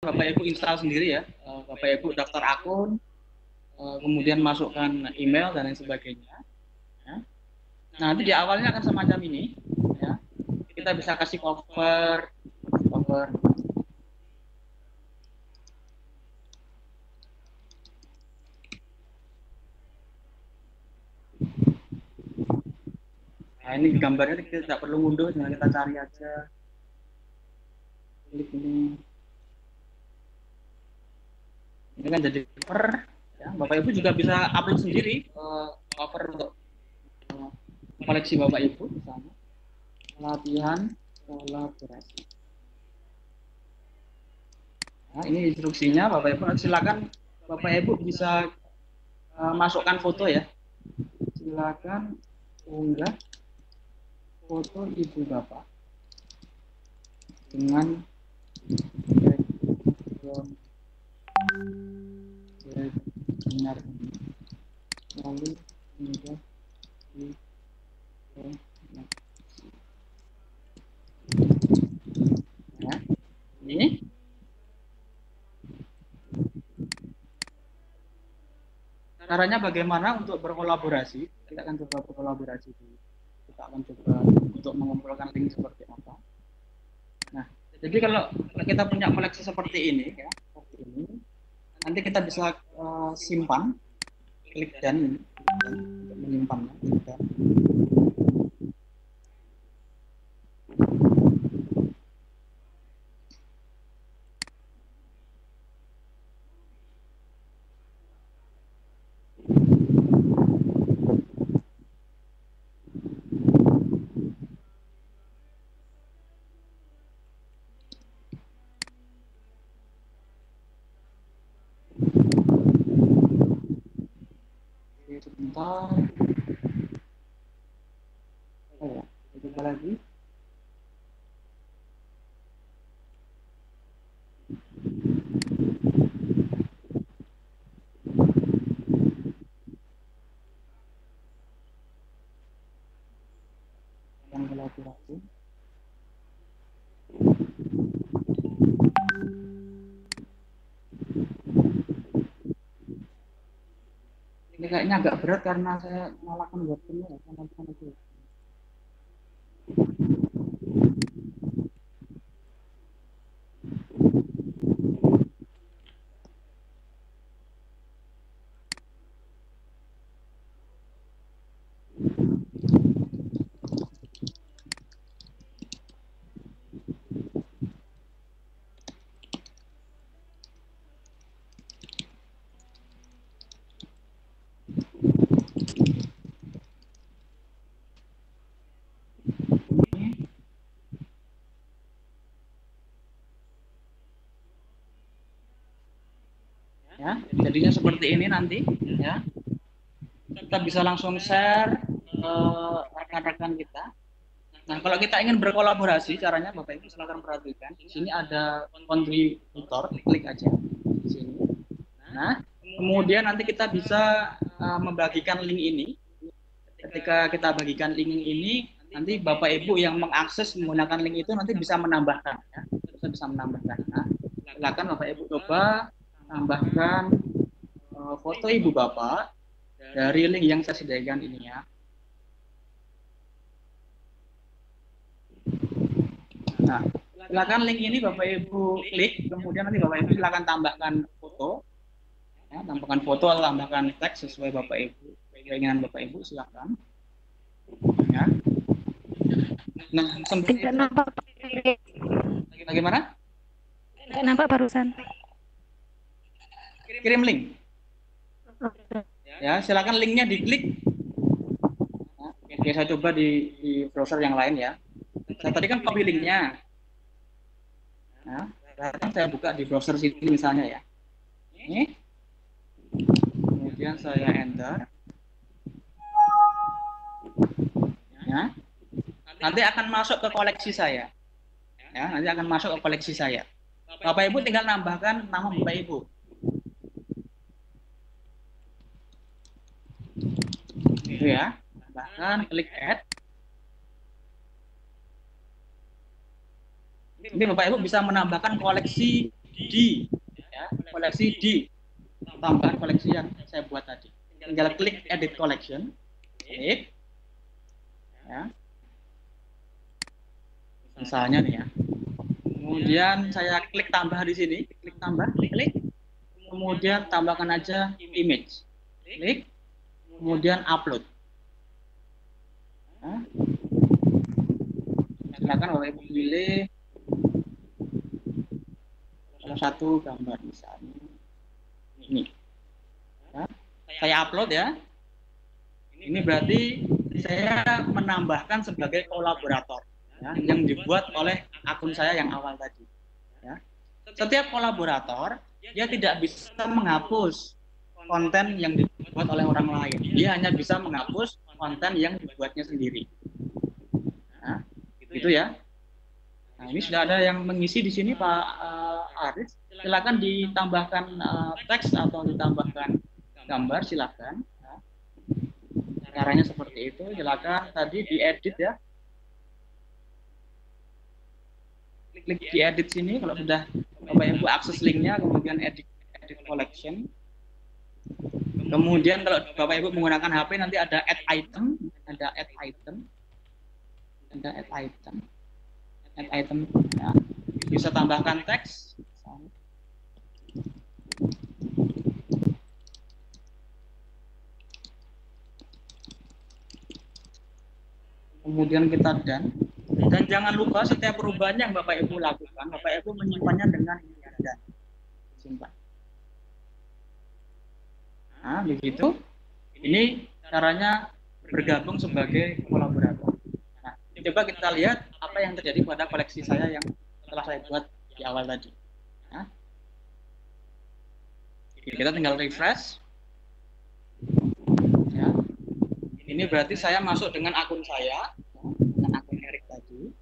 Bapak Ibu install sendiri ya. Bapak Ibu daftar akun, kemudian masukkan email dan lain sebagainya. Ya. Nah, nanti di awalnya akan semacam ini. Ya. Kita bisa kasih cover. Nah, ini gambarnya kita tidak perlu ngunduh, tinggal kita cari aja. Klik ini. Ini kan jadi cover. Ya. Bapak Ibu juga bisa upload sendiri cover untuk koleksi Bapak Ibu misalnya. Latihan kolaborasi. Nah, ini instruksinya Bapak Ibu. Silakan Bapak Ibu bisa masukkan foto ya. Silakan unggah foto ibu bapak dengan background benar ini, lalu unggah di ya. Ini caranya bagaimana untuk berkolaborasi. Kita akan coba berkolaborasi dulu. Kita akan coba untuk mengumpulkan link seperti apa. Nah, jadi kalau kita punya koleksi seperti ini ya, seperti ini, nanti kita bisa simpan, klik dan untuk menyimpannya. Sebentar. Oh ya, coba lagi. Yang kolaborasi. Ini kayaknya agak berat karena saya nyalakan webcamnya ya, sama itu. Ya, jadinya seperti ini nanti ya. Kita bisa langsung share ke rekan-rekan kita. Nah, kalau kita ingin berkolaborasi, caranya Bapak Ibu silakan perhatikan. Di sini ada kontributor, klik aja di sini. Nah, kemudian nanti kita bisa membagikan link ini. Ketika kita bagikan link ini, nanti Bapak Ibu yang mengakses menggunakan link itu nanti bisa menambahkan, ya. Bisa menambahkan. Nah, silakan Bapak Ibu coba tambahkan foto ibu bapak dari link yang saya sediakan ini ya. Nah, silakan link ini Bapak Ibu klik, kemudian nanti Bapak Ibu silakan tambahkan foto, ya, tambahkan foto atau tambahkan teks sesuai Bapak Ibu, keinginan Bapak Ibu silakan. Ya. Nah, bagaimana? Nampak barusan. Kirim link. Ya, silakan linknya diklik. Nah, oke, saya coba di browser yang lain ya. Saya tadi kan copy linknya. Nah, sekarang saya buka di browser sini misalnya ya. Ini. Kemudian saya enter. Ya. Nanti akan masuk ke koleksi saya. Ya, nanti akan masuk ke koleksi saya. Bapak Ibu tinggal nambahkan nama Bapak Ibu. Gitu ya. Bahkan klik add. Ini Bapak Ibu bisa menambahkan koleksi di, ya, koleksi di tambahan koleksi yang saya buat tadi. Tinggal klik edit collection, klik, ya, misalnya nih ya. Kemudian saya klik tambah di sini, klik tambah, klik, kemudian tambahkan aja image, klik, kemudian upload. Nah, silakan Bapak Ibu pilih salah satu gambar misalnya ini. Ya, saya upload ya. Ini berarti saya menambahkan sebagai kolaborator, ya, yang dibuat oleh akun saya yang awal tadi. Ya. Setiap kolaborator dia tidak bisa menghapus konten yang dibuat oleh orang lain. Dia hanya bisa menghapus konten yang dibuatnya sendiri. Nah, gitu ya. Nah, ini sudah ada yang mengisi di sini Pak Aris. Silakan ditambahkan teks atau ditambahkan gambar, silakan. Caranya seperti itu. Silakan tadi diedit ya. Klik di edit sini kalau sudah Bapak Ibu akses linknya, kemudian edit collection. Kemudian kalau Bapak Ibu menggunakan HP nanti ada add item, ya. Bisa tambahkan teks. Kemudian kita dan jangan lupa setiap perubahan yang Bapak Ibu lakukan, Bapak Ibu menyimpannya dengan ini dan simpan. Nah, begitu. Ini caranya bergabung sebagai kolaborator. Nah, coba kita lihat apa yang terjadi pada koleksi saya yang telah saya buat di awal tadi. Nah, kita tinggal refresh. Ya. Ini berarti saya masuk dengan akun saya, dengan akun Erik tadi.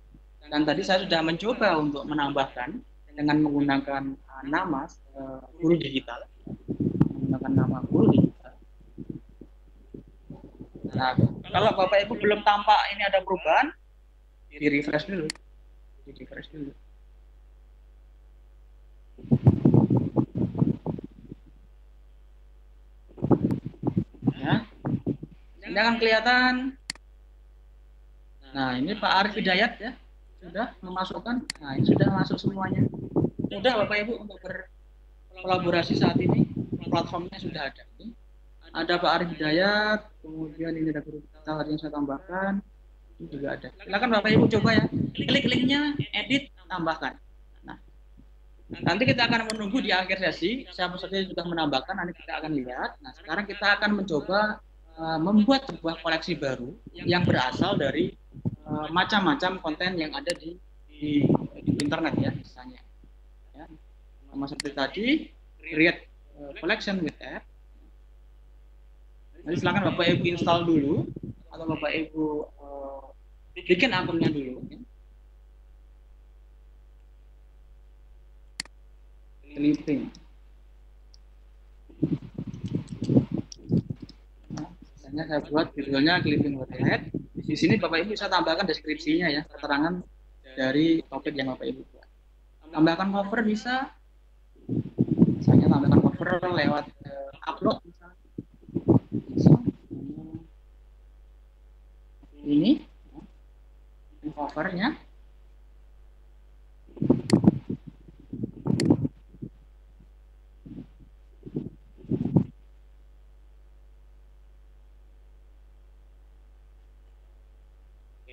Dan tadi saya sudah mencoba untuk menambahkan dengan menggunakan nama guru digital, menggunakan nama guru digital. Nah, kalau Bapak Ibu belum tampak ini ada perubahan, di refresh dulu. Ya. Ini akan kelihatan. Nah, ini Pak Arif Hidayat ya, sudah memasukkan. Nah, ini sudah masuk semuanya. Mudah Bapak Ibu untuk berkolaborasi saat ini. Platformnya sudah ada. Ada Pak Arif Hidayat, kemudian ini ada guru digital yang saya tambahkan. Ini juga ada. Silakan Bapak Ibu coba ya. Klik linknya, edit, tambahkan. Nah, nanti kita akan menunggu di akhir sesi. Siapa saja yang sudah menambahkan, nanti kita akan lihat. Nah, sekarang kita akan mencoba membuat sebuah koleksi baru yang berasal dari macam-macam konten yang ada di internet ya, misalnya. Ya, sama seperti tadi, create collection with app. Nanti silakan Bapak Ibu install dulu atau Bapak Ibu bikin akunnya dulu. Ya. Clipping. Nah, misalnya saya buat judulnya clipping website. Di sini Bapak Ibu bisa tambahkan deskripsinya ya, keterangan dari topik yang Bapak Ibu buat. Tambahkan cover bisa. Misalnya tambahkan cover lewat upload misalnya. Ini covernya.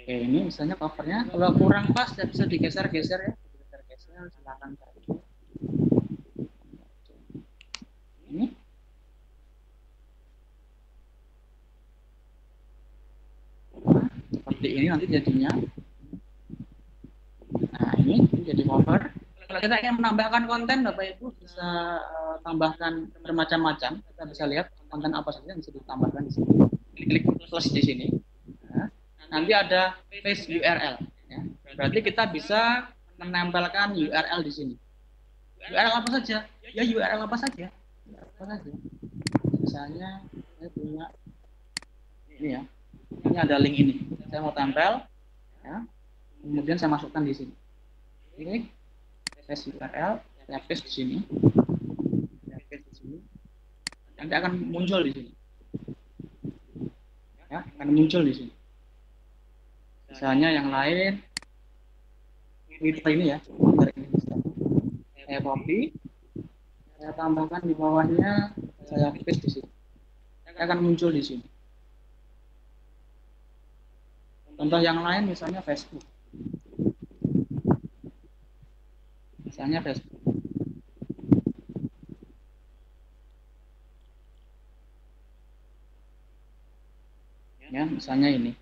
Oke, ini misalnya covernya. Kalau kurang pas ya bisa digeser-geser ya. Digeser-geser, silakan saja. Ini. Nah, seperti ini nanti jadinya. Nah, ini jadi cover. Kalau kita ingin menambahkan konten, Bapak Ibu bisa tambahkan bermacam-macam. Kita bisa lihat konten apa saja yang bisa ditambahkan di sini. Klik plus di sini. Nah, nanti ada paste URL. Ya. Berarti kita bisa menempelkan URL di sini. URL apa saja? Ya URL apa saja? Apa saja? Misalnya saya punya ini ya. Ini ada link ini. Saya mau tempel. Ya. Kemudian saya masukkan di sini. Klik paste URL. Saya paste di sini. Saya paste di sini. Nanti akan muncul di sini. Ya, akan muncul di sini. Misalnya yang lain, Twitter ini ya, Twitter ini misalnya. Saya copy, saya tambahkan di bawahnya, saya paste di sini. Akan muncul di sini. Contoh yang lain misalnya Facebook. Misalnya Facebook. Ya, misalnya ini.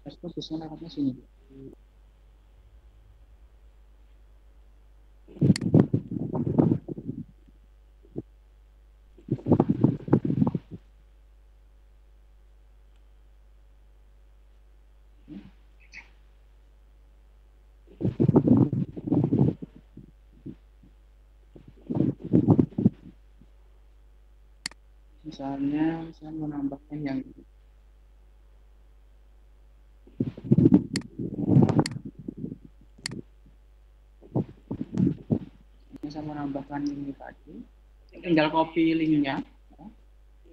Facebook bisa lewatnya sini. Misalnya saya menambahkan yang ini. Saya menambahkan ini tadi, tinggal copy linknya,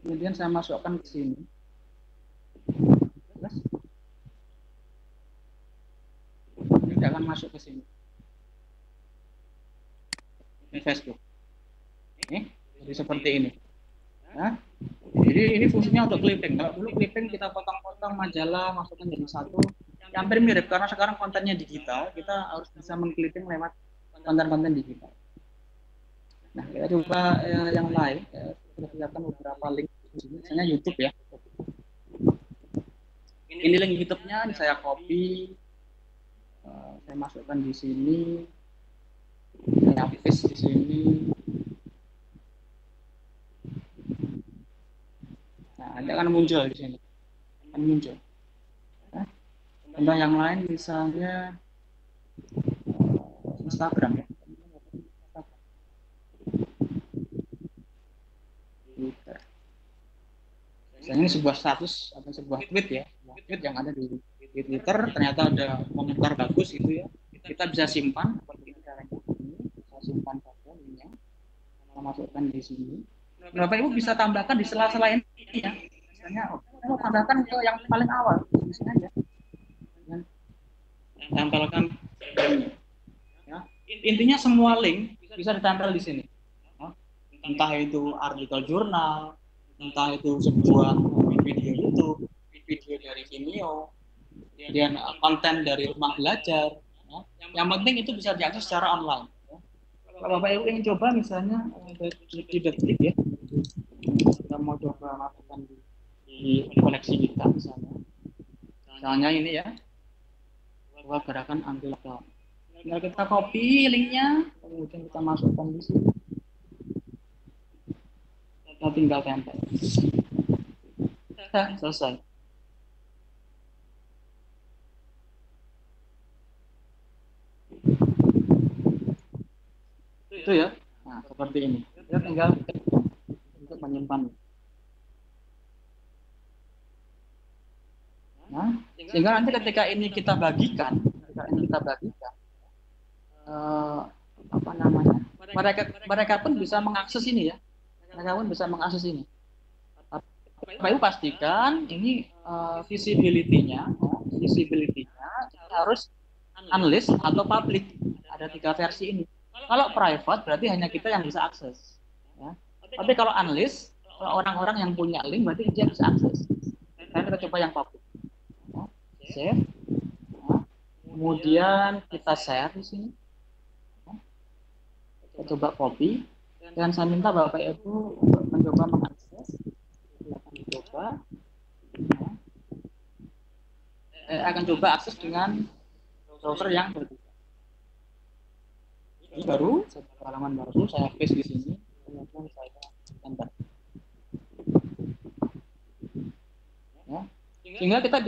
kemudian saya masukkan ke sini. Terus, ini akan masuk ke sini. Ini Facebook. Jadi seperti ini. Nah, jadi ini fungsinya untuk clipping. Kalau dulu clipping kita potong-potong majalah, masukkan jadi satu. Hampir mirip karena sekarang kontennya digital, kita harus bisa mengclipping lewat konten-konten digital. Nah, kita coba yang lain. Kita lihatkan beberapa link di sini. Misalnya YouTube ya. Ini link YouTube-nya, saya copy, saya masukkan di sini, saya paste di sini. Nah, nanti akan muncul di sini, akan muncul. Nah, contoh yang lain misalnya Instagram ya. Twitter. Misalnya ini sebuah status atau sebuah tweet ya, tweet yang ada di Twitter, ternyata ada komentar bagus itu ya, kita bisa simpan seperti ini caranya. Bisa simpan saja linknya, kita masukkan di sini. Bapak Ibu bisa tambahkan di sela-sela ini ya. Misalnya, saya tambahkan ke yang paling awal di sini aja. Tempelkan linknya. Ya. Intinya semua link bisa ditempel di sini. Entah itu artikel jurnal, entah itu sebuah video YouTube, video dari Vimeo, kemudian konten dari rumah belajar. Ya. Yang penting itu bisa diakses secara online. Ya. Kalau Bapak Ibu ingin coba misalnya di Detik ya, kita mau coba masukkan di koleksi kita misalnya ini ya, bahwa gerakan anti lockdown. Tinggal kita copy linknya, kemudian kita masukkan di sini. Kita tinggal tempel. Selesai. Itu ya. Nah, seperti ini. Kita tinggal untuk menyimpan. Nah, sehingga nanti ketika ini kita bagikan, apa namanya? Mereka pun bisa mengakses ini ya. Mereka pun bisa mengakses ini. Bapak Ibu pastikan ini visibility-nya harus unlist atau public. Ada 3 versi ini. Kalau private berarti hanya kita yang bisa akses. Ya. Tapi kalau unlist, orang-orang yang punya link berarti dia bisa akses. Kita coba yang public. Ya. Save. Ya. Kemudian kita share di sini. Ya. Kita coba copy. Dan saya minta Bapak Ibu untuk mencoba mengakses. Silakan dicoba. Ya. Akan coba akses dengan browser yang berbeda. Ini baru, halaman baru, saya paste di sini, kemudian saya enter. Ya. Sehingga kita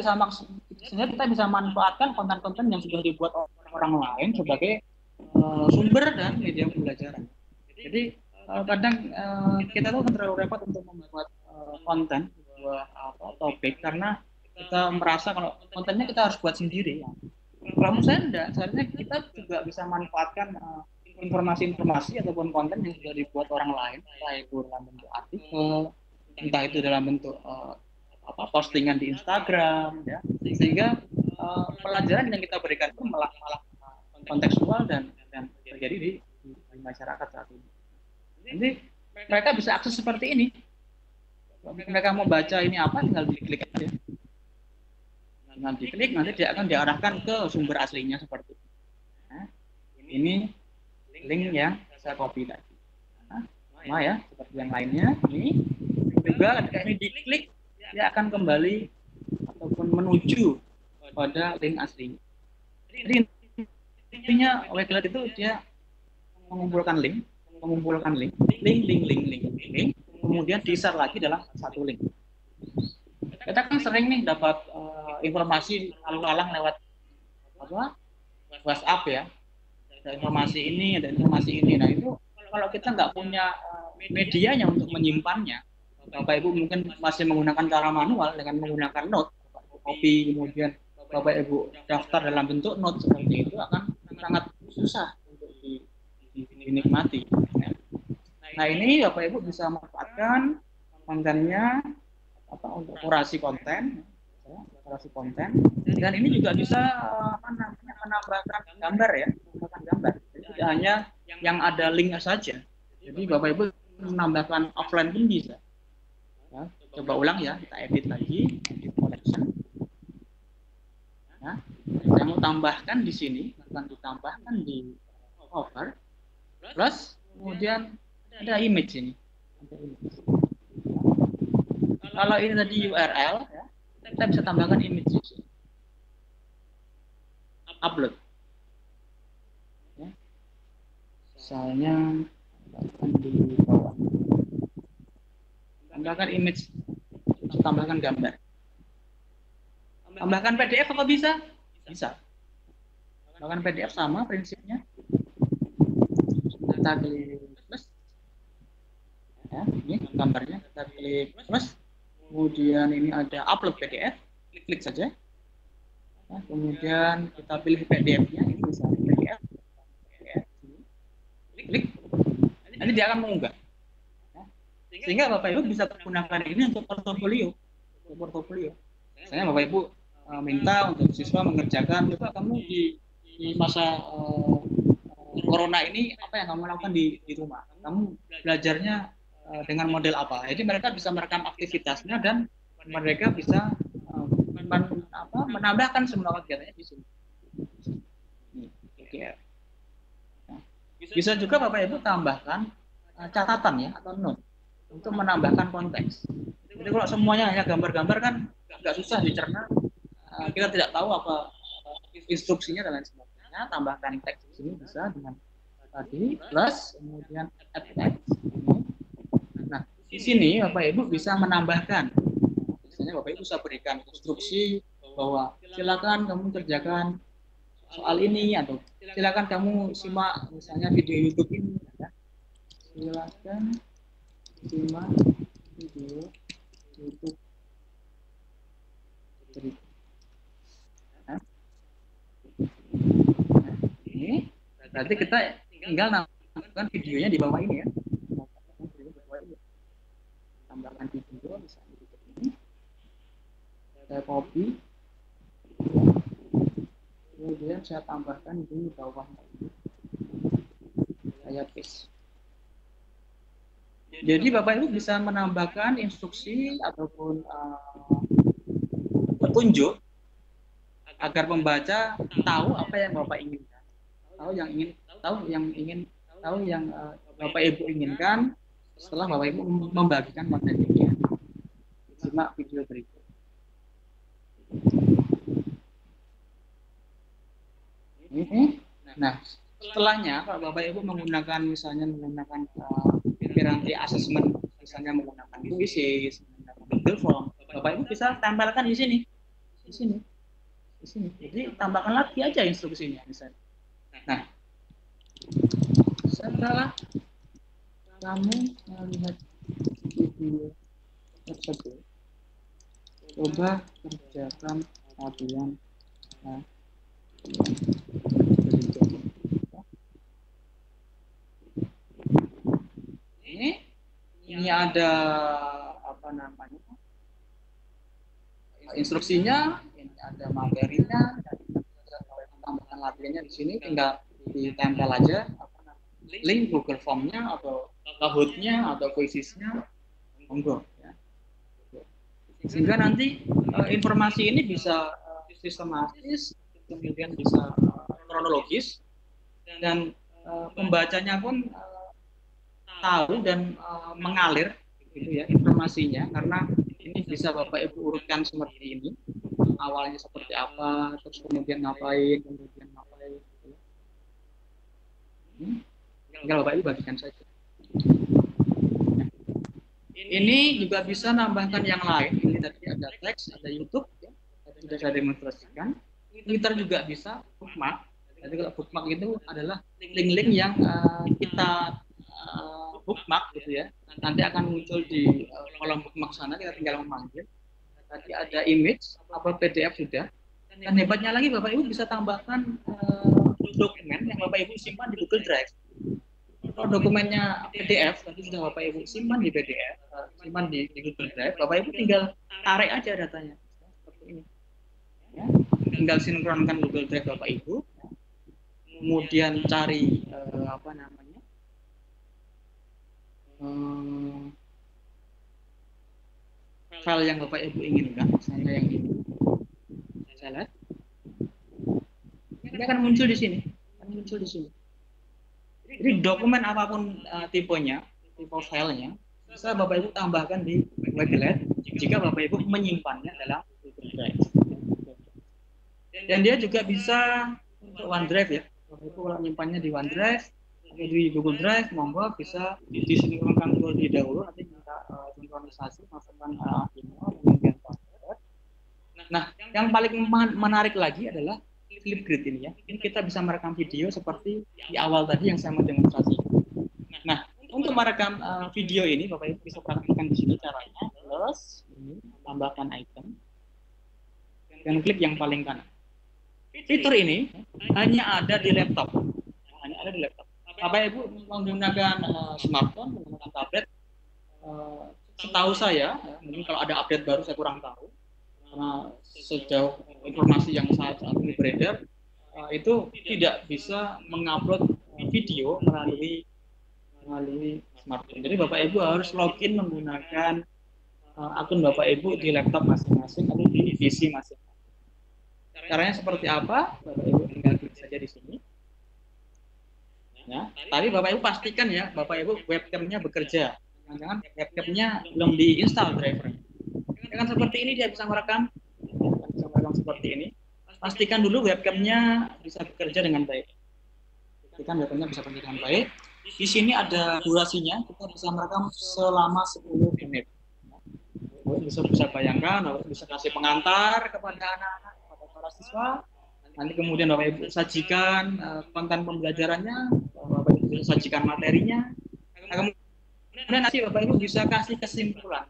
bisa manfaatkan konten-konten yang sudah dibuat orang lain sebagai sumber dan media pembelajaran. Jadi kadang kita tuh terlalu repot untuk membuat konten, sebuah topik karena kita merasa kalau kontennya kita harus buat sendiri. Kalau menurut saya enggak, sebenarnya kita juga bisa manfaatkan informasi-informasi ataupun konten yang sudah dibuat orang lain, entah itu dalam bentuk artikel, entah itu dalam bentuk postingan di Instagram, ya, sehingga pelajaran yang kita berikan itu malah kontekstual dan terjadi di masyarakat saat ini. Jadi mereka bisa akses seperti ini. Kalau mereka mau baca ini apa, tinggal diklik aja. Tinggal diklik, nanti dia akan diarahkan ke sumber aslinya seperti ini. Nah, ini link yang saya copy tadi. Nah, ya, seperti yang lainnya. Ini juga ketika ini diklik, dia akan kembali ataupun menuju pada link aslinya. Jadi intinya website itu dia mengumpulkan link, kemudian di-share lagi dalam satu link. Kita kan sering nih dapat informasi lalu-lalang lewat WhatsApp ya, ada informasi ini, ada informasi ini. Nah itu kalau kita nggak punya medianya untuk menyimpannya, Bapak Ibu mungkin masih menggunakan cara manual dengan menggunakan note, copy, kemudian Bapak Ibu daftar dalam bentuk note seperti itu akan sangat susah untuk dinikmati. Nah ini Bapak Ibu bisa manfaatkan kontennya untuk kurasi konten, dan ini juga bisa menambahkan gambar ya, Jadi tidak hanya yang ada linknya saja. Jadi Bapak Ibu menambahkan offline pun bisa. Ya, coba ulang ya, kita edit lagi, edit collection. Ya, saya mau tambahkan di sini, akan ditambahkan di cover, plus kemudian ada image ini. Kalau ini tadi URL, ya, kita bisa tambahkan image di sini. Upload. Ya. Misalnya tambahkan di bawah. Tambahkan image, tambahkan gambar. Tambahkan PDF apa bisa? Bisa. Tambahkan PDF sama prinsipnya. Kita klik plus. Ya, ini gambarnya kita klik plus. Kemudian ini ada upload PDF, klik saja. Nah, kemudian kita pilih PDF-nya, ini misalnya PDF, klik, nanti dia akan mengunggah. Nah, sehingga Bapak Ibu bisa gunakan ini untuk portofolio. Misalnya Bapak Ibu minta untuk siswa mengerjakan, coba kamu di masa corona ini apa yang kamu lakukan di rumah? Kamu belajarnya dengan model apa? Jadi mereka bisa merekam aktivitasnya dan mereka bisa menambahkan semua kegiatannya di sini. Nah, bisa juga Bapak Ibu tambahkan catatan ya atau note untuk menambahkan konteks. Jadi kalau semuanya hanya gambar-gambar kan agak susah dicerna. Kita tidak tahu apa instruksinya dan lain sebagainya. Tambahkan teks di sini bisa dengan tadi plus kemudian add text. Nah, di sini Bapak Ibu bisa menambahkan. Misalnya Bapak Ibu bisa berikan instruksi bahwa silakan kamu kerjakan soal ini atau silakan kamu simak misalnya video YouTube ini. Ya. Silakan simak video YouTube berikut. Nah, ini berarti kita tinggal nambahkan videonya di bawah ini ya. Tambahkan video misalnya ini. Saya copy. Kemudian saya tambahkan di bawah. Saya paste. Jadi Bapak Ibu bisa menambahkan instruksi ataupun petunjuk agar pembaca tahu apa yang Bapak inginkan, tahu yang Bapak Ibu inginkan setelah Bapak Ibu membagikan konten ini. Simak video berikut. Ini. Nah, setelahnya kalau Bapak Ibu menggunakan piranti assessment, misalnya menggunakan Quizzes, menggunakan Google Form, Bapak Ibu bisa tempelkan di sini. Jadi tambahkan lagi aja instruksinya misalnya. Nah, setelah kamu melihat video tersebut, Coba kerjakan latihan. Nah, ini ini ada apa namanya instruksinya, ini ada materinya, dan tambahkan latihannya di sini, tinggal ditempel aja link Google Form-nya atau Kahoot-nya atau Quizizz-nya, monggo ya. Sehingga nanti informasi ini bisa sistematis, kemudian bisa kronologis, dan pembacanya pun tahu dan mengalir gitu ya informasinya, karena ini bisa Bapak Ibu urutkan seperti ini, awalnya seperti apa, terus kemudian ngapain, gitu ya. Tinggal Bapak Ibu bagikan saja. Ini juga bisa nambahkan yang lain. Ini tadi ada teks, ada YouTube, ya. Tadi sudah saya demonstrasikan. Twitter juga bisa, bookmark. Jadi kalau bookmark itu adalah link-link yang kita bookmark gitu ya. Nanti akan muncul di kolom bookmark sana, kita tinggal memanggil. Tadi ada image atau PDF sudah. Dan hebatnya lagi Bapak Ibu bisa tambahkan dokumen yang Bapak Ibu simpan di Google Drive. Kalau dokumennya PDF, tadi sudah Bapak Ibu simpan di PDF, simpan di Google Drive, Bapak Ibu tinggal tarik aja datanya, seperti ini. Ya. Tinggal sinkronkan Google Drive Bapak Ibu, kemudian cari apa namanya file yang Bapak Ibu inginkan, misalnya yang ini, saya lihat, ini akan muncul di sini, Jadi dokumen apapun tipenya, tipe filenya, bisa Bapak Ibu tambahkan di Wakelet jika Bapak Ibu menyimpannya dalam Google Drive. Dan dia juga bisa untuk OneDrive ya. Bapak Ibu kalau menyimpannya di OneDrive atau di Google Drive, monggo bisa disinkronkan terlebih dahulu, nanti kita sinkronisasi, masukkan email, kemudian password. Nah, yang paling menarik lagi adalah Flipgrid ini ya. Ini kita bisa merekam video seperti di awal tadi yang saya mendemonstrasikan. Nah, untuk merekam video ini Bapak Ibu bisa praktikkan di sini caranya. Plus, ini tambahkan item dan klik yang paling kanan. Fitur ini hanya ada di laptop. Bapak Ibu menggunakan smartphone, menggunakan tablet. Setahu saya, mungkin kalau ada update baru saya kurang tahu. Karena sejauh informasi yang saat ini beredar, itu tidak bisa mengupload video melalui smartphone. Jadi Bapak Ibu harus login menggunakan akun Bapak Ibu di laptop masing-masing atau di PC masing-masing. Caranya seperti apa? Bapak Ibu tinggal klik saja di sini. Ya, tadi Bapak Ibu pastikan ya, Bapak Ibu webcamnya bekerja. Jangan-jangan webcamnya belum diinstal drivernya. Dengan seperti ini dia bisa merekam seperti ini. Pastikan dulu webcamnya bisa bekerja dengan baik. Pastikan webcamnya bisa bekerja dengan baik. Di sini ada durasinya, kita bisa merekam selama 10 menit. Bisa bayangkan, Bapak bisa kasih pengantar kepada anak-anak, kepada para siswa. Nanti kemudian Bapak Ibu sajikan konten pembelajarannya, Bapak Ibu bisa sajikan materinya. Nah, kemudian nanti Bapak Ibu bisa kasih kesimpulan.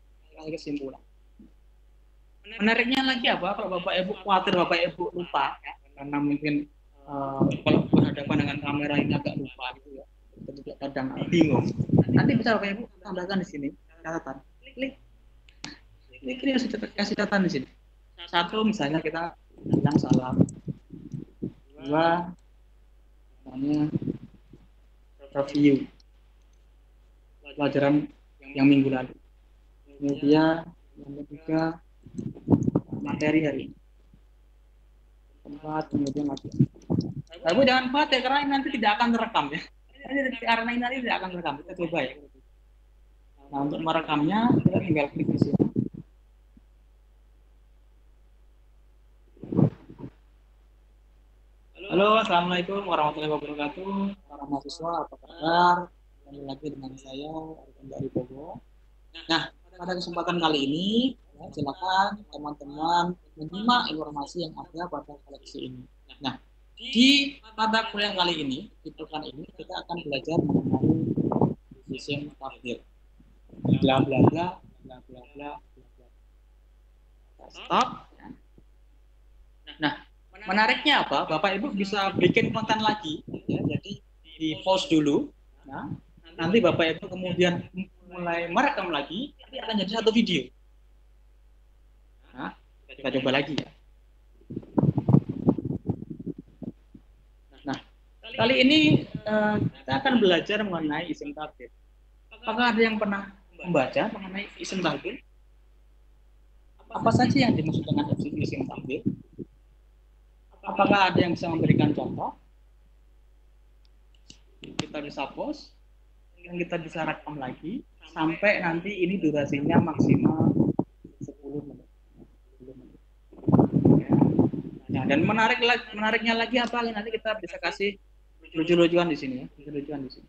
Menariknya lagi apa? Kalau Bapak Ibu khawatir Bapak Ibu lupa, ya, karena mungkin kalau berhadapan dengan kamera ini agak lupa gitu ya, kadang bingung. Nanti bisa Bapak Ibu tambahkan di sini catatan. Klik ini harus kasih catatan di sini. Satu misalnya kita bilang salam. Dua, misalnya review pelajaran yang minggu lalu. Kemudian yang ketiga materi hari ini. Keempat, kemudian lagi. Tapi jangan khawatir karena ini nanti tidak akan terekam ya. Karena ini nanti tidak akan terekam. Kita coba ya. Nah, untuk merekamnya kita tinggal klik di sini. Halo, assalamualaikum warahmatullahi wabarakatuh. Para mahasiswa, apa kabar? Kembali lagi dengan saya dari Bogo. Nah, pada kesempatan kali ini, ya, silakan teman-teman menyimak informasi yang ada pada koleksi ini. Nah, di mata kuliah kali ini, di pekan ini kita akan belajar mengenai sistem takdir. Bla bla bla bla bla bla. Stop. Nah, menariknya apa? Bapak Ibu bisa bikin konten lagi. Ya, jadi di pause dulu. Nah, nanti Bapak Ibu kemudian mulai merekam lagi, nanti akan jadi satu video. Nah, kita coba lagi ya. Nah, kali ini kita akan belajar mengenai isim tabdil. Apakah ada yang pernah membaca mengenai isim tabdil? Apa saja yang dimaksud dengan isim tabdil? Apakah ada yang bisa memberikan contoh? Kita bisa pause, dan kita bisa rekam lagi sampai nanti ini durasinya maksimal 10 menit. Nah, dan menariknya lagi apa? Nanti kita bisa kasih lucu-lucuan di sini ya, lucu-lucuan di sini.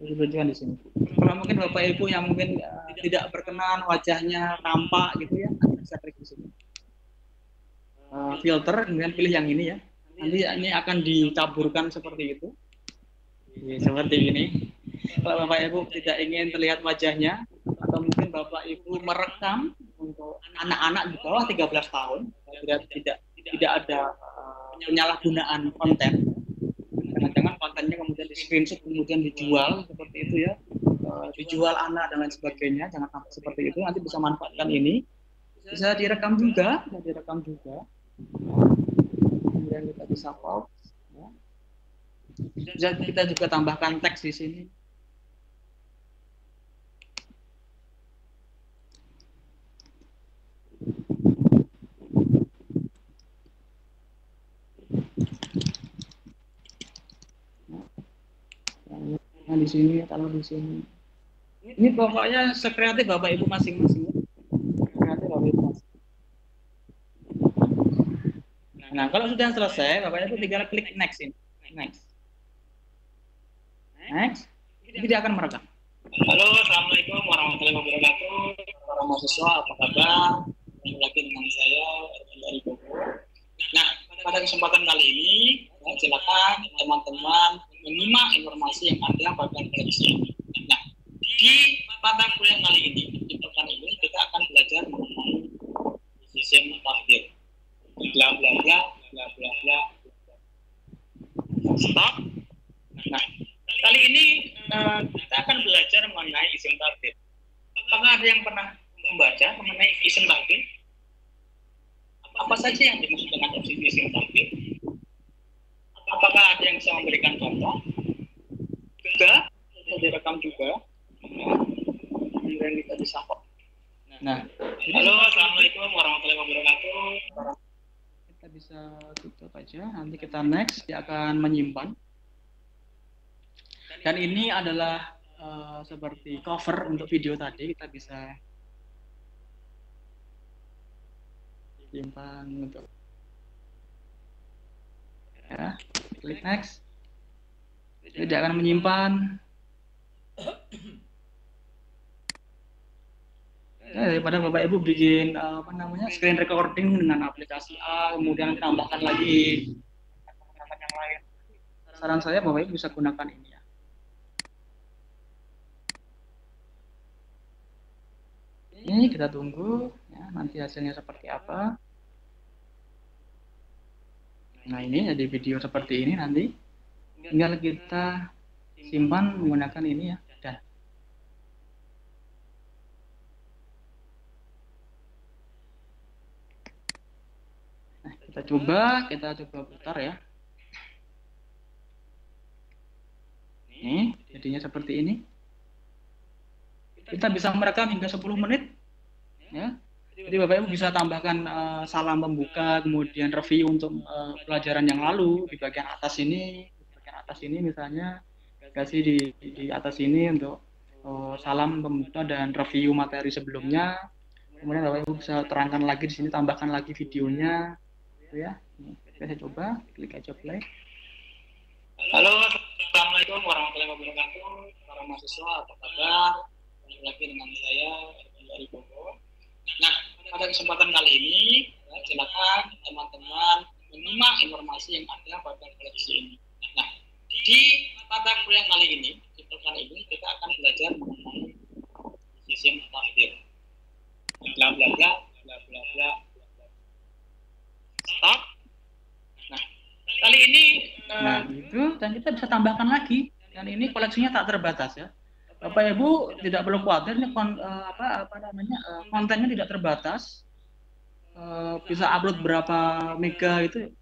Lucu-lucuan di sini. Kalau mungkin Bapak Ibu yang mungkin tidak berkenan wajahnya tampak gitu ya, bisa klik di sini. Filter, kemudian pilih yang ini ya. Nanti ini akan ditaburkan seperti itu. Seperti ini. Kalau Bapak Ibu tidak ingin terlihat wajahnya, atau mungkin Bapak Ibu merekam untuk anak-anak di bawah 13 tahun, tidak ada penyalahgunaan konten. Jangan-jangan kontennya kemudian di screenshot kemudian dijual seperti itu ya, dijual anak dan lain sebagainya. Jangan sampai seperti itu. Nanti bisa manfaatkan ini. Bisa direkam juga, kemudian kita bisa pause. Ya. Bisa kita juga tambahkan teks di sini. Nah, di sini taruh di sini. Ini pokoknya sekreatif Bapak Ibu masing-masing. Kreatif Bapak Ibu masing. Nah, kalau sudah selesai, Bapak Ibu tinggal klik next ini. Next. Ini dia akan merekam. Halo, assalamualaikum warahmatullahi wabarakatuh. Para mahasiswa, apa kabar? Kembali lagi dengan saya dari Bogor. Nah, pada kesempatan kali ini, silakan teman-teman menyimak informasi yang ada pada koleksi ini. Nah, di mata kuliah kali ini, di pekan ini kita akan belajar mengenai isim tabdil. Bla bla bla bla bla bla. Stop. Nah, kali ini kita akan belajar mengenai isim tabdil. Apakah ada yang pernah membaca mengenai isim tabdil? Apa saja yang dimaksud dengan isim tabdil? Apakah ada yang bisa memberikan contoh? Juga, bisa direkam juga. Kemudian kita bisa kok. Nah, halo, assalamualaikum warahmatullahi wabarakatuh. Kita bisa tutup aja. Nanti kita next, dia akan menyimpan. Dan ini adalah seperti cover untuk video tadi. Kita bisa simpan untuk ya, klik next. Dia akan menyimpan. Daripada Bapak Ibu bikin screen recording dengan aplikasi A, kemudian tambahkan lagi yang lain. Saran saya Bapak Ibu bisa gunakan ini ya. Ini kita tunggu ya, nanti hasilnya seperti apa. Nah, ini jadi video seperti ini nanti. Tinggal kita simpan menggunakan ini ya. Dan nah, kita coba putar ya. Ini jadinya seperti ini. Kita bisa merekam hingga 10 menit ya. Jadi Bapak Ibu bisa tambahkan salam pembuka, kemudian review untuk pelajaran yang lalu di bagian atas ini. Misalnya kasih di atas ini untuk salam pembuka dan review materi sebelumnya. Kemudian Bapak Ibu bisa terangkan lagi di sini, tambahkan lagi videonya, gitu ya. Saya coba klik aja play. Halo, assalamualaikum warahmatullahi wabarakatuh. Para mahasiswa, apa kabar? Kembali lagi dengan saya dari Bogor. Nah, pada kesempatan kali ini, silakan teman-teman menyimak informasi yang ada pada koleksi ini. Nah, di mata kuliah kali ini, di pekan ini kita akan belajar mengenai isim tabdil. Bla bla bla bla bla bla Nah, itu dan kita bisa tambahkan lagi. Dan ini koleksinya tak terbatas ya. Bapak Ibu tidak perlu khawatir ini kontennya tidak terbatas. Bisa upload berapa mega itu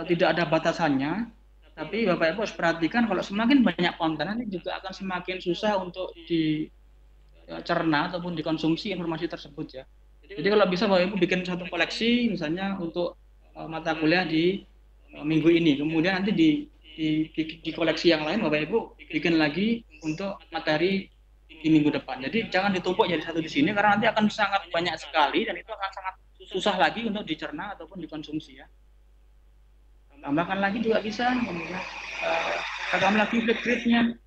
tidak ada batasannya. Tapi Bapak Ibu harus perhatikan kalau semakin banyak konten ini juga akan semakin susah untuk dicerna ataupun dikonsumsi informasi tersebut ya. Jadi kalau bisa Bapak Ibu bikin satu koleksi misalnya untuk mata kuliah di minggu ini, kemudian nanti di koleksi yang lain Bapak Ibu bikin lagi untuk materi di minggu depan. Jadi jangan ditumpuk jadi satu di sini karena nanti akan sangat banyak sekali dan itu akan sangat susah lagi untuk dicerna ataupun dikonsumsi ya. Tambahkan lagi juga bisa, kemudian tambahkan lagi flipgrid-nya.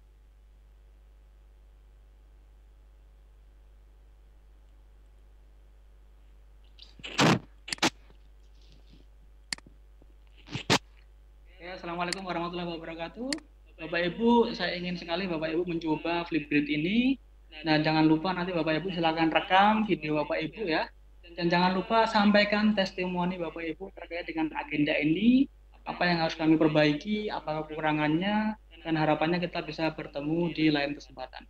Ya, Assalamualaikum warahmatullahi wabarakatuh. Bapak Ibu, saya ingin sekali Bapak Ibu mencoba Flipgrid ini. Nah, jangan lupa nanti Bapak Ibu silakan rekam video Bapak Ibu ya. Dan jangan lupa sampaikan testimoni Bapak Ibu terkait dengan agenda ini, apa yang harus kami perbaiki, apa kekurangannya, dan harapannya kita bisa bertemu di lain kesempatan.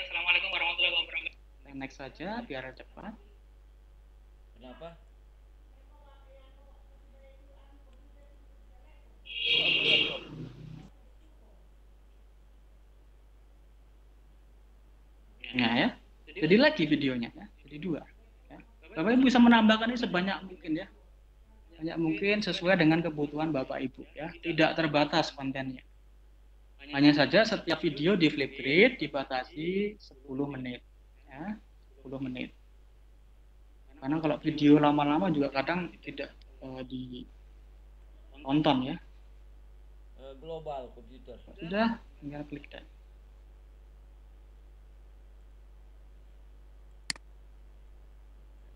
Assalamualaikum warahmatullahi wabarakatuh. Next saja biar cepat. Kenapa? Nah ya, jadi lagi videonya ya, jadi dua. Ya. Bapak Ibu bisa menambahkan ini sebanyak mungkin ya, banyak mungkin sesuai dengan kebutuhan Bapak Ibu ya, tidak terbatas kontennya. Hanya saja setiap video di Flipgrid dibatasi 10 menit ya, 10 menit. Karena kalau video lama-lama juga kadang tidak ditonton ya. Global komputer. Sudah, tinggal klik dan.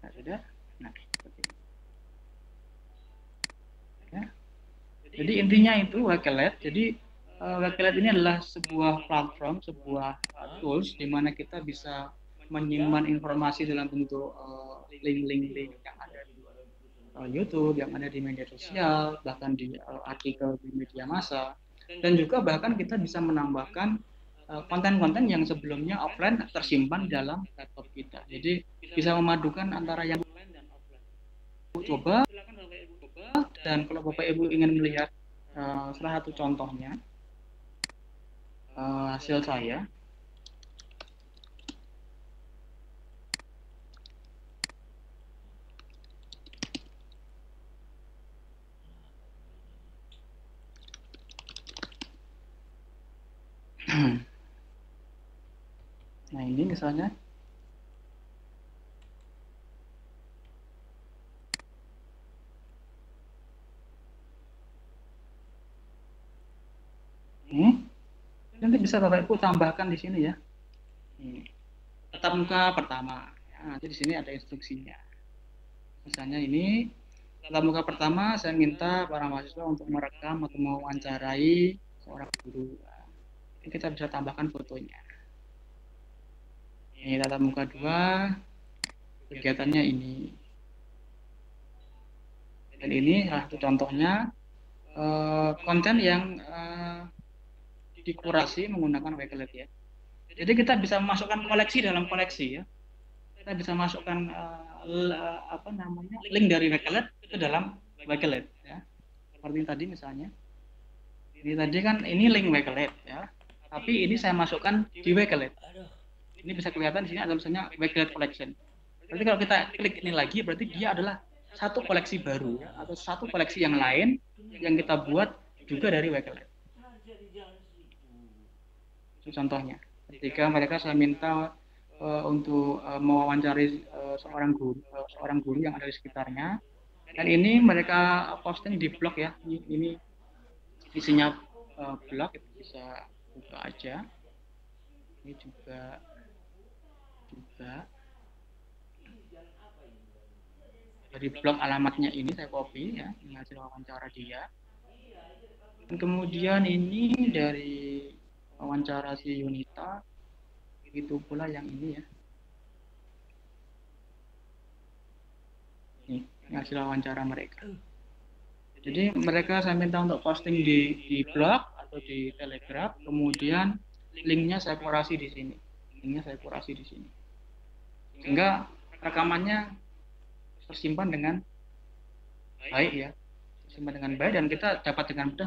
Nah, sudah. Nah, seperti ini. Ya. Jadi intinya itu Wakelet. Jadi Wakelet ini adalah sebuah platform, sebuah tools di mana kita bisa menyimpan informasi dalam bentuk link-link yang ada di YouTube, yang ada di media sosial, bahkan di artikel di media massa, dan juga bahkan kita bisa menambahkan konten-konten yang sebelumnya offline tersimpan dalam laptop kita. Jadi bisa memadukan antara yang coba, dan kalau Bapak Ibu ingin melihat salah satu contohnya hasil saya. Nah ini misalnya. Nanti bisa Bapak Ibu tambahkan di sini ya. Tatap muka pertama. Ya, nanti di sini ada instruksinya. Misalnya ini tatap muka pertama, saya minta para mahasiswa untuk merekam atau mewawancarai seorang guru. Ini kita bisa tambahkan fotonya. Ini tatap muka 2, kegiatannya ini. Dan ini salah satu contohnya konten yang dikurasi menggunakan Wakelet ya. Jadi kita bisa masukkan koleksi dalam koleksi ya. Kita bisa masukkan link dari Wakelet ke dalam Wakelet ya. Seperti tadi misalnya. Ini tadi kan ini link Wakelet ya. Tapi ini saya masukkan di Wakelet. Ini bisa kelihatan di sini ada misalnya Wakelet Collection. Berarti kalau kita klik ini lagi berarti dia adalah satu koleksi baru ya, atau satu koleksi yang lain yang kita buat juga dari Wakelet. Itu contohnya. Ketika mereka saya minta untuk mewawancari seorang guru yang ada di sekitarnya, dan ini mereka posting di blog ya. Ini isinya blog, itu bisa buka aja. Ini juga dari blog alamatnya ini saya copy ya, ini hasil wawancara dia. Dan kemudian ini dari wawancara si Yunita, begitu pula yang ini ya. Ini hasil wawancara mereka. Jadi mereka saya minta untuk posting di blog atau di Telegram, kemudian linknya saya kurasi di sini. Sehingga rekamannya tersimpan dengan baik ya. Dan kita dapat dengan mudah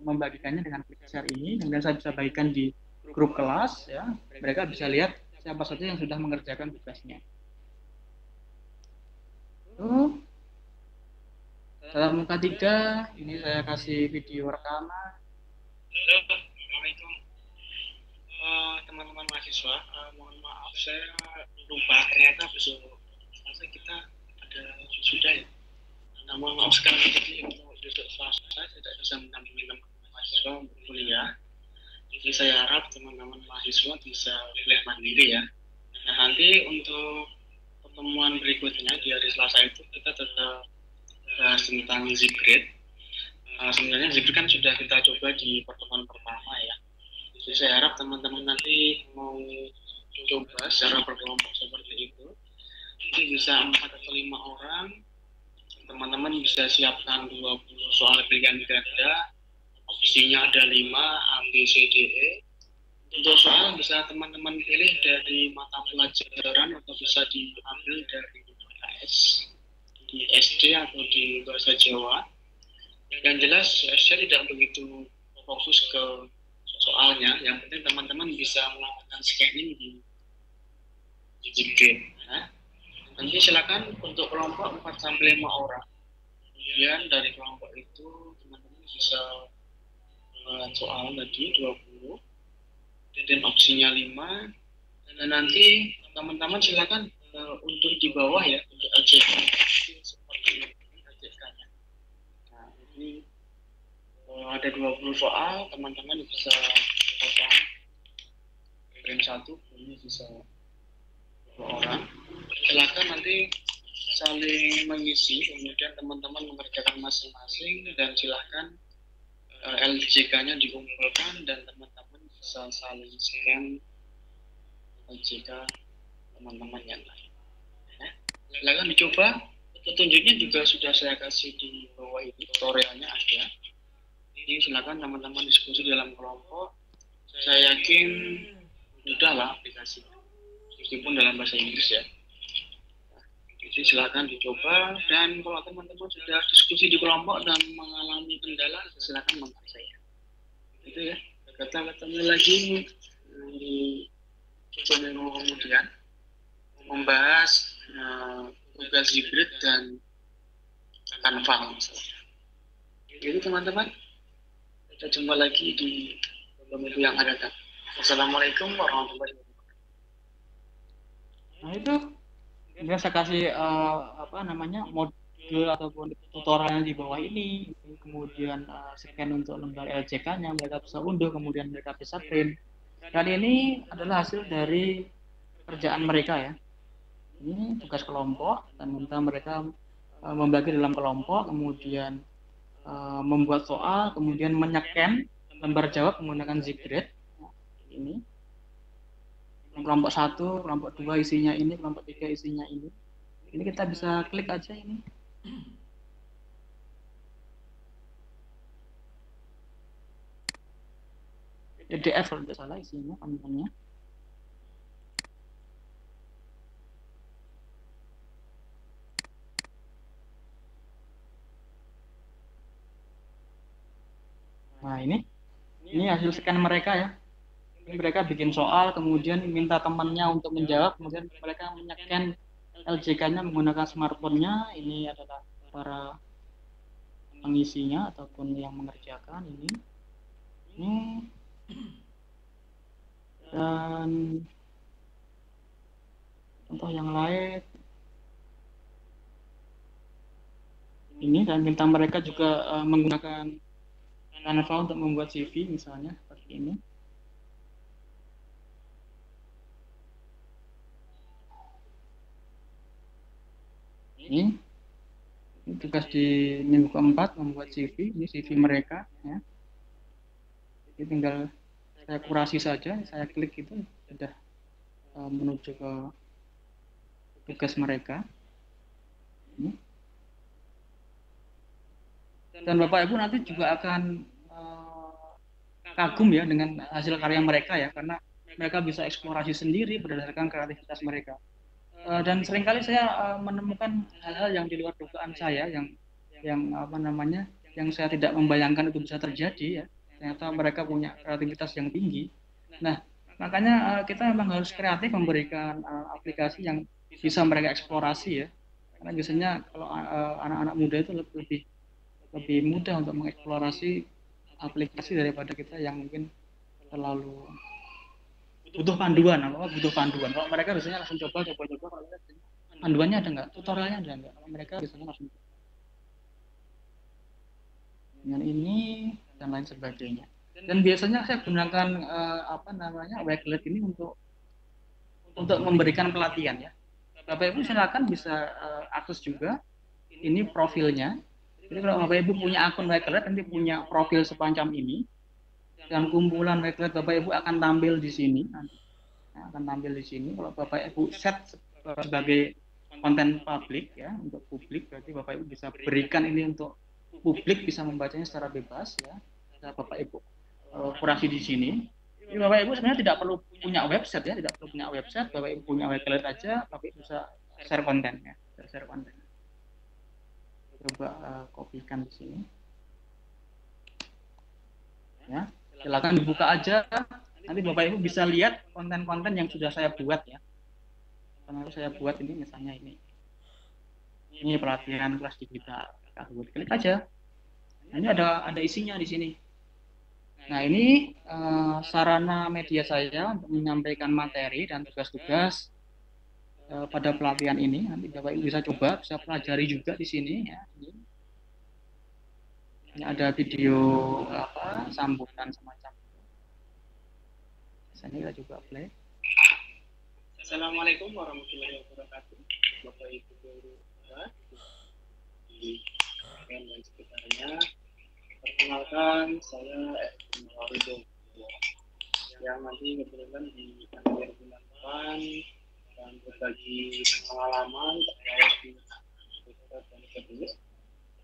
membagikannya dengan klik share ini, kemudian saya bisa bagikan di grup kelas ya. Mereka bisa lihat siapa saja yang sudah mengerjakan tugasnya. Dalam muka 3, ini saya kasih video rekaman. Halo, Assalamualaikum teman-teman mahasiswa. Mohon maaf saya lupa, ternyata besok Selasa kita ada wisuda ya. Nah, mohon maaf sekali, jadi untuk besok Selasa saya tidak bisa mendampingi teman-teman mahasiswa untuk kuliah. Jadi saya harap teman-teman mahasiswa bisa kuliah mandiri ya. Nah, nanti untuk pertemuan berikutnya di hari Selasa itu kita tetap bahas tentang Zipgrid. Sebenarnya Zipgrid kan sudah kita coba di pertemuan pertama ya. Jadi saya harap teman-teman nanti mau coba secara berkelompok seperti itu. Jadi bisa 4 atau 5 orang. Teman-teman bisa siapkan 20 soal pilihan ganda. Opsinya ada 5, A, B, C, D, E. Untuk soal bisa teman-teman pilih dari mata pelajaran atau bisa diambil dari UTS, di SD atau di bahasa Jawa. Yang jelas saya tidak begitu fokus ke soalnya, yang penting teman-teman bisa melakukan scanning di Zipgrid. Nah, nanti silakan untuk kelompok 4-5 orang. Kemudian dari kelompok itu teman-teman bisa melihat soal tadi 20, dan opsinya 5, dan nanti teman-teman silakan untuk di bawah ya, untuk LJK seperti ini LJK-nya. Nah, ini ada 20 soal, teman-teman bisa potong frame 1, ini bisa 2 orang. Silakan nanti saling mengisi, kemudian teman-teman mengerjakan masing-masing, dan silakan LJK-nya dikumpulkan dan teman-teman bisa saling scan LJK teman-teman yang lain. Ya. Silakan dicoba. Petunjuknya juga sudah saya kasih di bawah ini, tutorialnya ada. Jadi silakan teman-teman diskusi dalam kelompok. Saya yakin mudah lah aplikasinya, meskipun dalam bahasa Inggris ya. Jadi silakan dicoba, dan kalau teman-teman sudah diskusi di kelompok dan mengalami kendala, silakan kontak saya. Itu ya. Kita ketemu lagi di minggu kemudian membahas tugas hibrid dan Canva. Jadi teman-teman, kita jumpa lagi di minggu yang akan datang. Wassalamualaikum warahmatullahi wabarakatuh. Nah itu biasa kasih modul ataupun tutorial di bawah ini, kemudian scan untuk lembar LJK-nya mereka bisa unduh, kemudian mereka bisa print. Dan ini adalah hasil dari kerjaan mereka ya. Ini tugas kelompok, dan mereka membagi dalam kelompok, kemudian membuat soal, kemudian menyekan lembar jawab menggunakan Zipgrid. Ini kelompok 1, kelompok 2 isinya ini, kelompok 3 isinya ini. Ini kita bisa klik aja ini. PDF kalau tidak salah isinya kontennya. Nah ini hasil scan mereka ya. Ini mereka bikin soal, kemudian minta temannya untuk menjawab, kemudian mereka menyekan LJK-nya menggunakan smartphone-nya. Ini adalah para pengisinya ataupun yang mengerjakan ini. Dan contoh yang lain ini, dan minta mereka juga menggunakan Canva untuk membuat CV misalnya seperti ini. Ini tugas di minggu keempat membuat CV. Ini CV mereka ya. Jadi tinggal saya kurasi saja, saya klik itu sudah menuju ke tugas mereka. Ini Dan Bapak Ibu nanti juga akan kagum ya dengan hasil karya mereka ya, karena mereka bisa eksplorasi sendiri berdasarkan kreativitas mereka. Dan seringkali saya menemukan hal-hal yang di luar dugaan saya, yang apa namanya, yang saya tidak membayangkan itu bisa terjadi ya. Ternyata mereka punya kreativitas yang tinggi. Nah, makanya kita memang harus kreatif memberikan aplikasi yang bisa mereka eksplorasi ya. Karena biasanya kalau anak-anak muda itu lebih lebih mudah untuk mengeksplorasi aplikasi daripada kita yang mungkin terlalu butuh panduan. Apa butuh panduan? Kalau mereka biasanya langsung coba. Kalau panduannya ada nggak? Tutorialnya ada nggak? Kalau mereka biasanya langsung dengan ini dan lain sebagainya. Dan biasanya saya gunakan apa namanya Wakelet ini untuk memberikan pelatihan ya. Bapak Ibu silakan bisa akses juga ini profilnya. Jadi kalau Bapak Ibu punya akun Wakelet nanti punya profil semacam ini, dan kumpulan Wakelet Bapak Ibu akan tampil di sini. Nanti akan tampil di sini. Kalau Bapak Ibu set sebagai konten publik ya, untuk publik, berarti Bapak Ibu bisa berikan ini untuk publik, bisa membacanya secara bebas ya. Bapak Ibu kurasi di sini. Jadi Bapak Ibu sebenarnya tidak perlu punya website ya, tidak perlu punya website. Bapak Ibu punya Wakelet aja, Bapak Ibu bisa share konten ya, share konten. Coba kopikan di sini. Ya, silakan dibuka aja. Nanti Bapak Ibu bisa lihat konten-konten yang sudah saya buat ya. Karena saya buat ini misalnya ini. Ini pelatihan kelas digital. Klik aja. Nah, ini ada isinya di sini. Nah, ini sarana media saya untuk menyampaikan materi dan tugas-tugas pada pelatihan ini. Nanti Bapak Ibu bisa coba, bisa pelajari juga di sini ya. Ini ada video apa sambutan semacam itu. Biasanya kita coba play. Assalamualaikum warahmatullahi wabarakatuh, Bapak Ibu guru di dan sekitarnya. Perkenalkan, saya Maulidum yang nanti kebetulan di akhir bulan depan dan berbagi pengalaman terkait dengan Twitter dan sebagainya.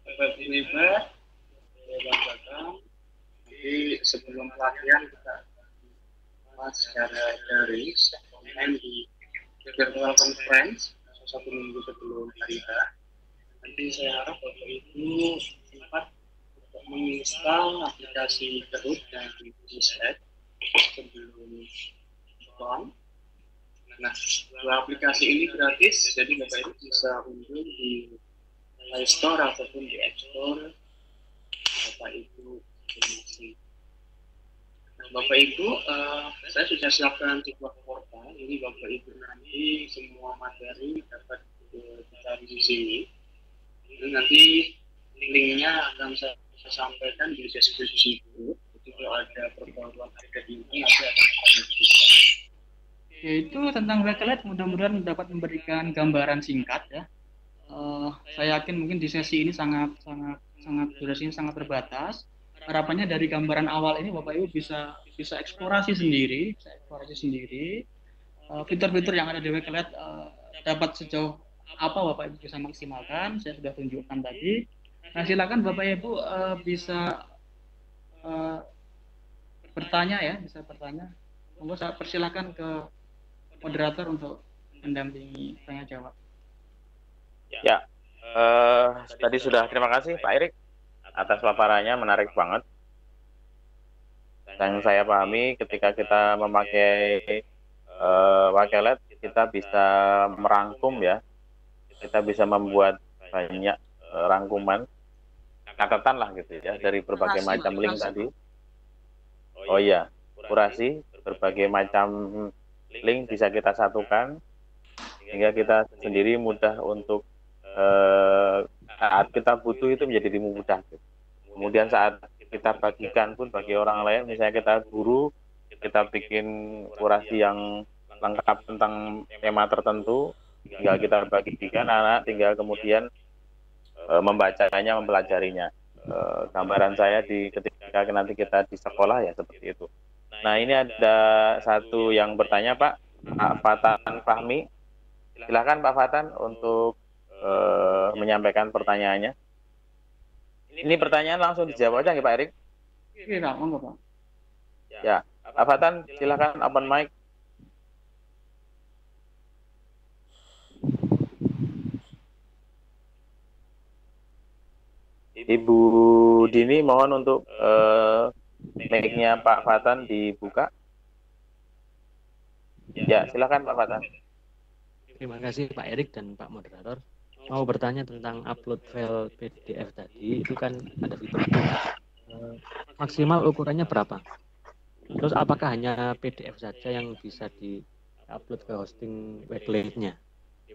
Bapak Ibu saya banggakan nanti sebelum pelatihan kita bahas secara daring online di virtual conference satu minggu sebelum hari H. Nanti saya harap Bapak Ibu sempat untuk menginstal aplikasi Kahoot dan Gset sebelum on. Nah, dua aplikasi ini gratis, jadi Bapak Ibu bisa unduh di Play Store ataupun di App Store. Bapak Ibu masing-masing. Nah, Bapak Ibu, saya sudah siapkan sebuah portal. Ini Bapak Ibu nanti semua materi dapat dicari di sini. Ini nanti linknya akan saya sampaikan di deskripsi itu. Jadi kalau ada perbaruan harga ini nanti akan kami berikan. Yaitu tentang Wakelet, mudah-mudahan dapat memberikan gambaran singkat ya. Saya yakin mungkin di sesi ini sangat durasinya sangat terbatas. Harapannya dari gambaran awal ini Bapak Ibu bisa eksplorasi sendiri, fitur-fitur yang ada di Wakelet dapat sejauh apa Bapak Ibu bisa maksimalkan. Saya sudah tunjukkan tadi. Nah, silakan Bapak Ibu bisa bertanya ya, bisa bertanya. Monggo saya persilakan ke moderator untuk mendampingi tanya jawab. Ya, tadi sudah terima kasih Pak Erik atas paparannya, menarik banget. Dan saya pahami ketika kita memakai Wakelet, kita bisa merangkum ya, kita bisa membuat banyak rangkuman, catatan lah gitu ya, dari berbagai macam link tadi. Oh iya, kurasi, berbagai macam link bisa kita satukan, sehingga kita sendiri mudah untuk saat kita butuh itu menjadi mudah. Kemudian saat kita bagikan pun bagi orang lain, misalnya kita guru, kita bikin kurasi yang lengkap tentang tema tertentu, tinggal kita bagikan, anak tinggal kemudian membacanya, mempelajarinya. Gambaran saya ketika nanti kita di sekolah ya seperti itu. Nah, ini ada satu yang bertanya Pak Fatan Fahmi. Silakan Pak Fatan untuk menyampaikan pertanyaannya. Ini pertanyaan langsung dijawab aja nggih Pak Erik? Oke, Pak, monggo, Pak. Ya, Pak Fatan silakan open mic. Ibu Dini mohon untuk mic-nya Pak Fatan dibuka. Ya, silakan Pak Fatan. Terima kasih Pak Erik dan Pak Moderator. Mau bertanya tentang upload file PDF tadi, itu kan ada fitur maksimal ukurannya berapa? Terus apakah hanya PDF saja yang bisa di-upload ke hosting Wakelet-nya?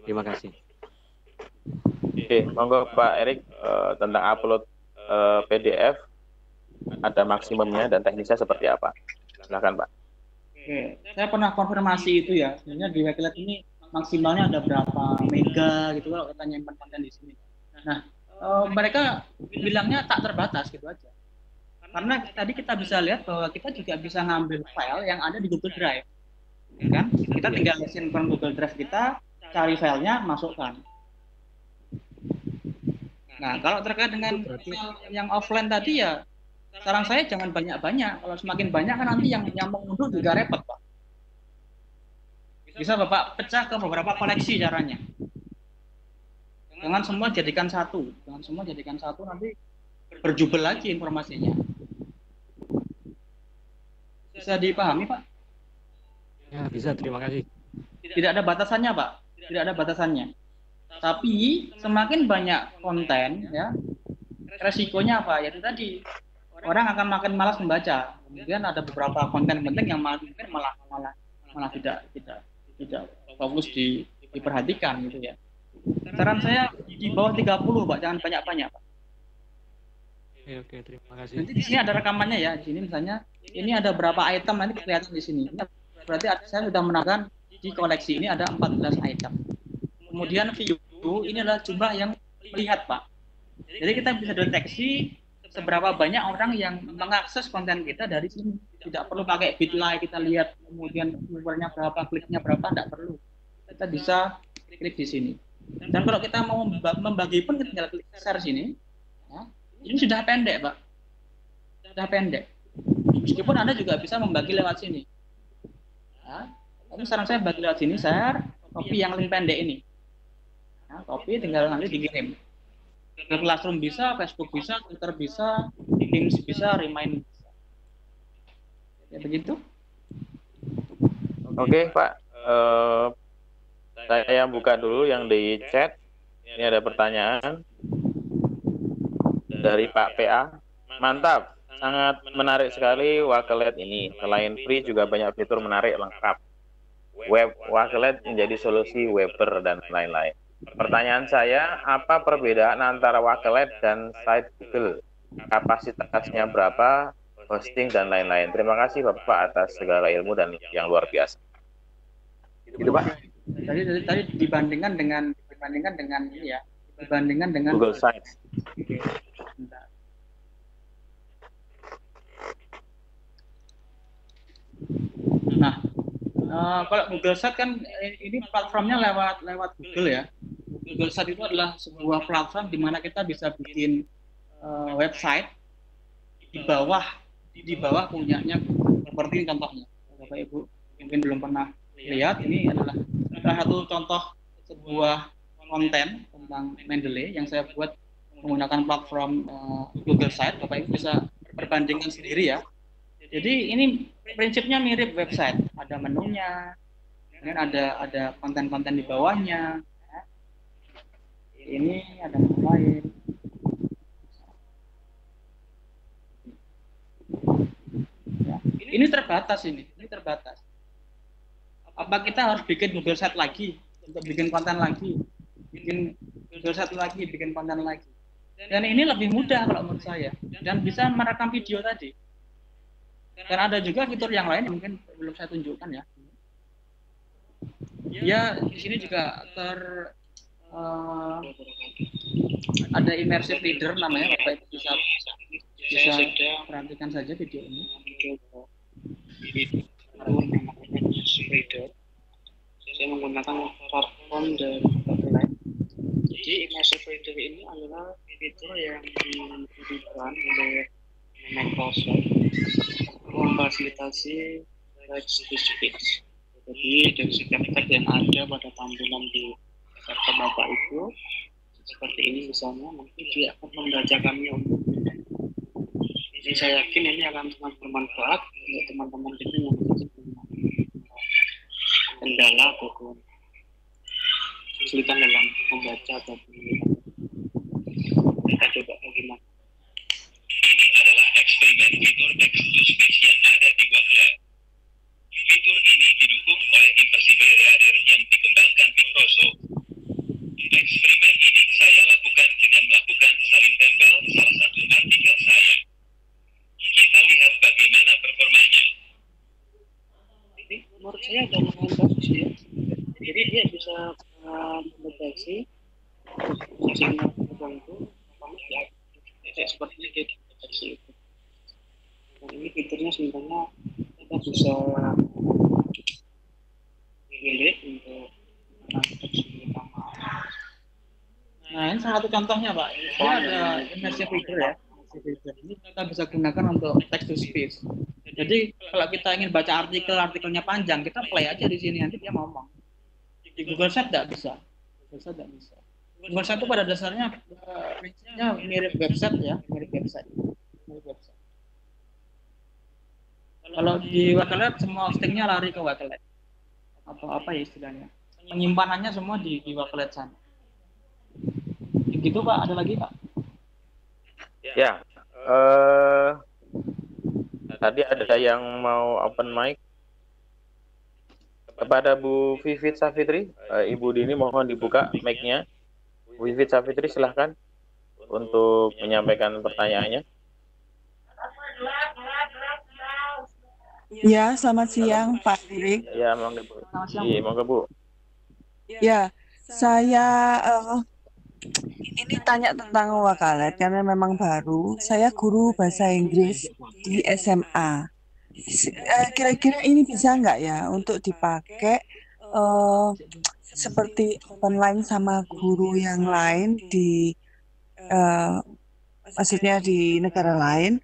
Terima kasih. Oke, monggo Pak Erik tentang upload PDF ada maksimumnya dan teknisnya seperti apa? Silakan Pak. Oke, saya pernah konfirmasi itu ya. Sebenarnya di Wakelet ini maksimalnya ada berapa mega gitu kalau kita nyimpan konten di sini. Nah, mereka bilangnya tak terbatas gitu aja. Karena tadi kita bisa lihat bahwa kita juga bisa ngambil file yang ada di Google Drive. Ya kan? Kita tinggal simpan Google Drive kita, cari filenya, masukkan. Nah, kalau terkait dengan file yang offline tadi ya, saran saya jangan banyak-banyak. Kalau semakin banyak kan nanti yang mengunduh juga repot, Pak. Bisa Bapak pecah ke beberapa koleksi caranya. Jangan semua jadikan satu. Jangan semua jadikan satu, nanti berjubel lagi informasinya. Bisa dipahami, Pak? Ya, bisa. Terima kasih. Tidak ada batasannya, Pak. Tidak ada batasannya. Tapi semakin banyak konten, ya, resikonya apa? Yaitu tadi orang akan makin malas membaca. Kemudian ada beberapa konten penting yang mungkin malah tidak fokus diperhatikan gitu ya. Saran saya di bawah 30, Pak, jangan banyak-banyak, Pak. Oke, terima kasih. Nanti di sini ada rekamannya ya. Di sini misalnya ini ada berapa item nanti kelihatan di sini. Ini berarti saya sudah menambahkan di koleksi ini ada 14 item. Kemudian view ini adalah jumlah yang melihat, Pak. Jadi kita bisa deteksi seberapa banyak orang yang mengakses konten kita dari sini. Tidak perlu pakai bitly kita lihat kemudian viewernya berapa, kliknya berapa, tidak perlu. Kita bisa klik di sini. Dan kalau kita mau membagi pun kita tinggal klik share sini. Ya. Ini sudah pendek, Pak. Sudah pendek. Meskipun Anda juga bisa membagi lewat sini. Ya. Tapi saran saya bagi lewat sini, share, copy yang link pendek ini. Ya, copy tinggal nanti dikirim. Ke Classroom bisa, Facebook bisa, Twitter bisa, Teams bisa, Remind bisa. Ya begitu. Oke, Pak. Saya buka dulu yang di chat. Ini ada pertanyaan dari Pak PA. Mantap, sangat menarik sekali Wakelet ini. Selain free juga banyak fitur menarik lengkap. Web Wakelet menjadi solusi Weber dan lain-lain. Pertanyaan saya, apa perbedaan antara Wakelet dan site Google? Kapasitasnya berapa, hosting dan lain-lain. Terima kasih Bapak atas segala ilmu dan yang luar biasa. Gitu Pak. Tadi dibandingkan dengan ini ya, dibandingkan dengan Google Sites. Nah, kalau Google Sites kan ini platformnya lewat Google ya. Google Sites itu adalah sebuah platform di mana kita bisa bikin website di bawah punyanya Google. Seperti ini contohnya. Bapak Ibu mungkin belum pernah lihat, ini adalah salah satu contoh sebuah konten tentang Mendeley yang saya buat menggunakan platform Google Sites. Bapak Ibu bisa perbandingkan sendiri ya. Jadi ini prinsipnya mirip website, ada menunya, kemudian ada konten-konten di bawahnya. Ini ada menu lain. Ya. Ini terbatas ini terbatas. Apa kita harus bikin Google Site lagi untuk bikin konten lagi, bikin Google Site lagi, bikin konten lagi. Dan ini lebih mudah kalau menurut saya, dan bisa merekam video tadi. Dan ada juga fitur yang lain yang mungkin belum saya tunjukkan ya. Ya di sini juga ada immersive reader namanya, Bapak Ibu bisa perhatikan saja video ini. Reader. Saya menggunakan platform dari Wakelet. Jadi immersive reader ini adalah fitur yang diberikan oleh Microsoft untuk memfasilitasi text to speech. Jadi dari setiap teks yang ada pada tampilan di laptop Bapak itu seperti ini misalnya, nanti dia akan membacakannya untuk kita. Jadi saya yakin ini akan sangat bermanfaat untuk teman-teman kita yang kendala ataupun kesulitan dalam membaca atau menulis. Kita coba bagaimana. Ini adalah eksperimen fitur text to speech yang ada di Wakelet. Fitur ini didukung oleh Immersive Reader yang dikembangkan Microsoft. Eksperimen ini saya lakukan dengan melakukan salin tempel salah satu artikel saya. Kita lihat bagaimana performanya. Jadi menurut saya ada lumayan bagus ya. Jadi dia bisa mendeteksi sinyal tertentu, sepertinya dia deteksi itu. Dan ini fiturnya sebenarnya kita bisa pilih untuk teks utama. Nah, ini salah satu contohnya, Pak. Ini ada immersive reader ya. Immersive reader ini kita bisa gunakan untuk text to speech. Jadi kalau kita ingin baca artikelnya panjang, kita play aja di sini, nanti dia ngomong. Di Google Sheet tidak bisa. Google Sheet tidak bisa. Google Sheet itu pada dasarnya mirip website ya, mirip website. Kalau di Wakelet semua hostingnya lari ke Wakelet. Atau apa ya istilahnya? Penyimpanannya semua di Wakelet sana. Gitu Pak, ada lagi Pak? Ya, tadi ada yang mau open mic. Kepada Bu Vivit Safitri, Ibu Dini mohon dibuka mic-nya. Bu Vivit Safitri silahkan untuk menyampaikan pertanyaannya. Ya, selamat siang Pak Erik. Ya, monggo Bu. Iya, monggo Bu. Ya, saya ini tanya tentang Wakelet karena memang baru. Saya guru bahasa Inggris di SMA. Kira-kira ini bisa nggak ya untuk dipakai seperti online sama guru yang lain di maksudnya di negara lain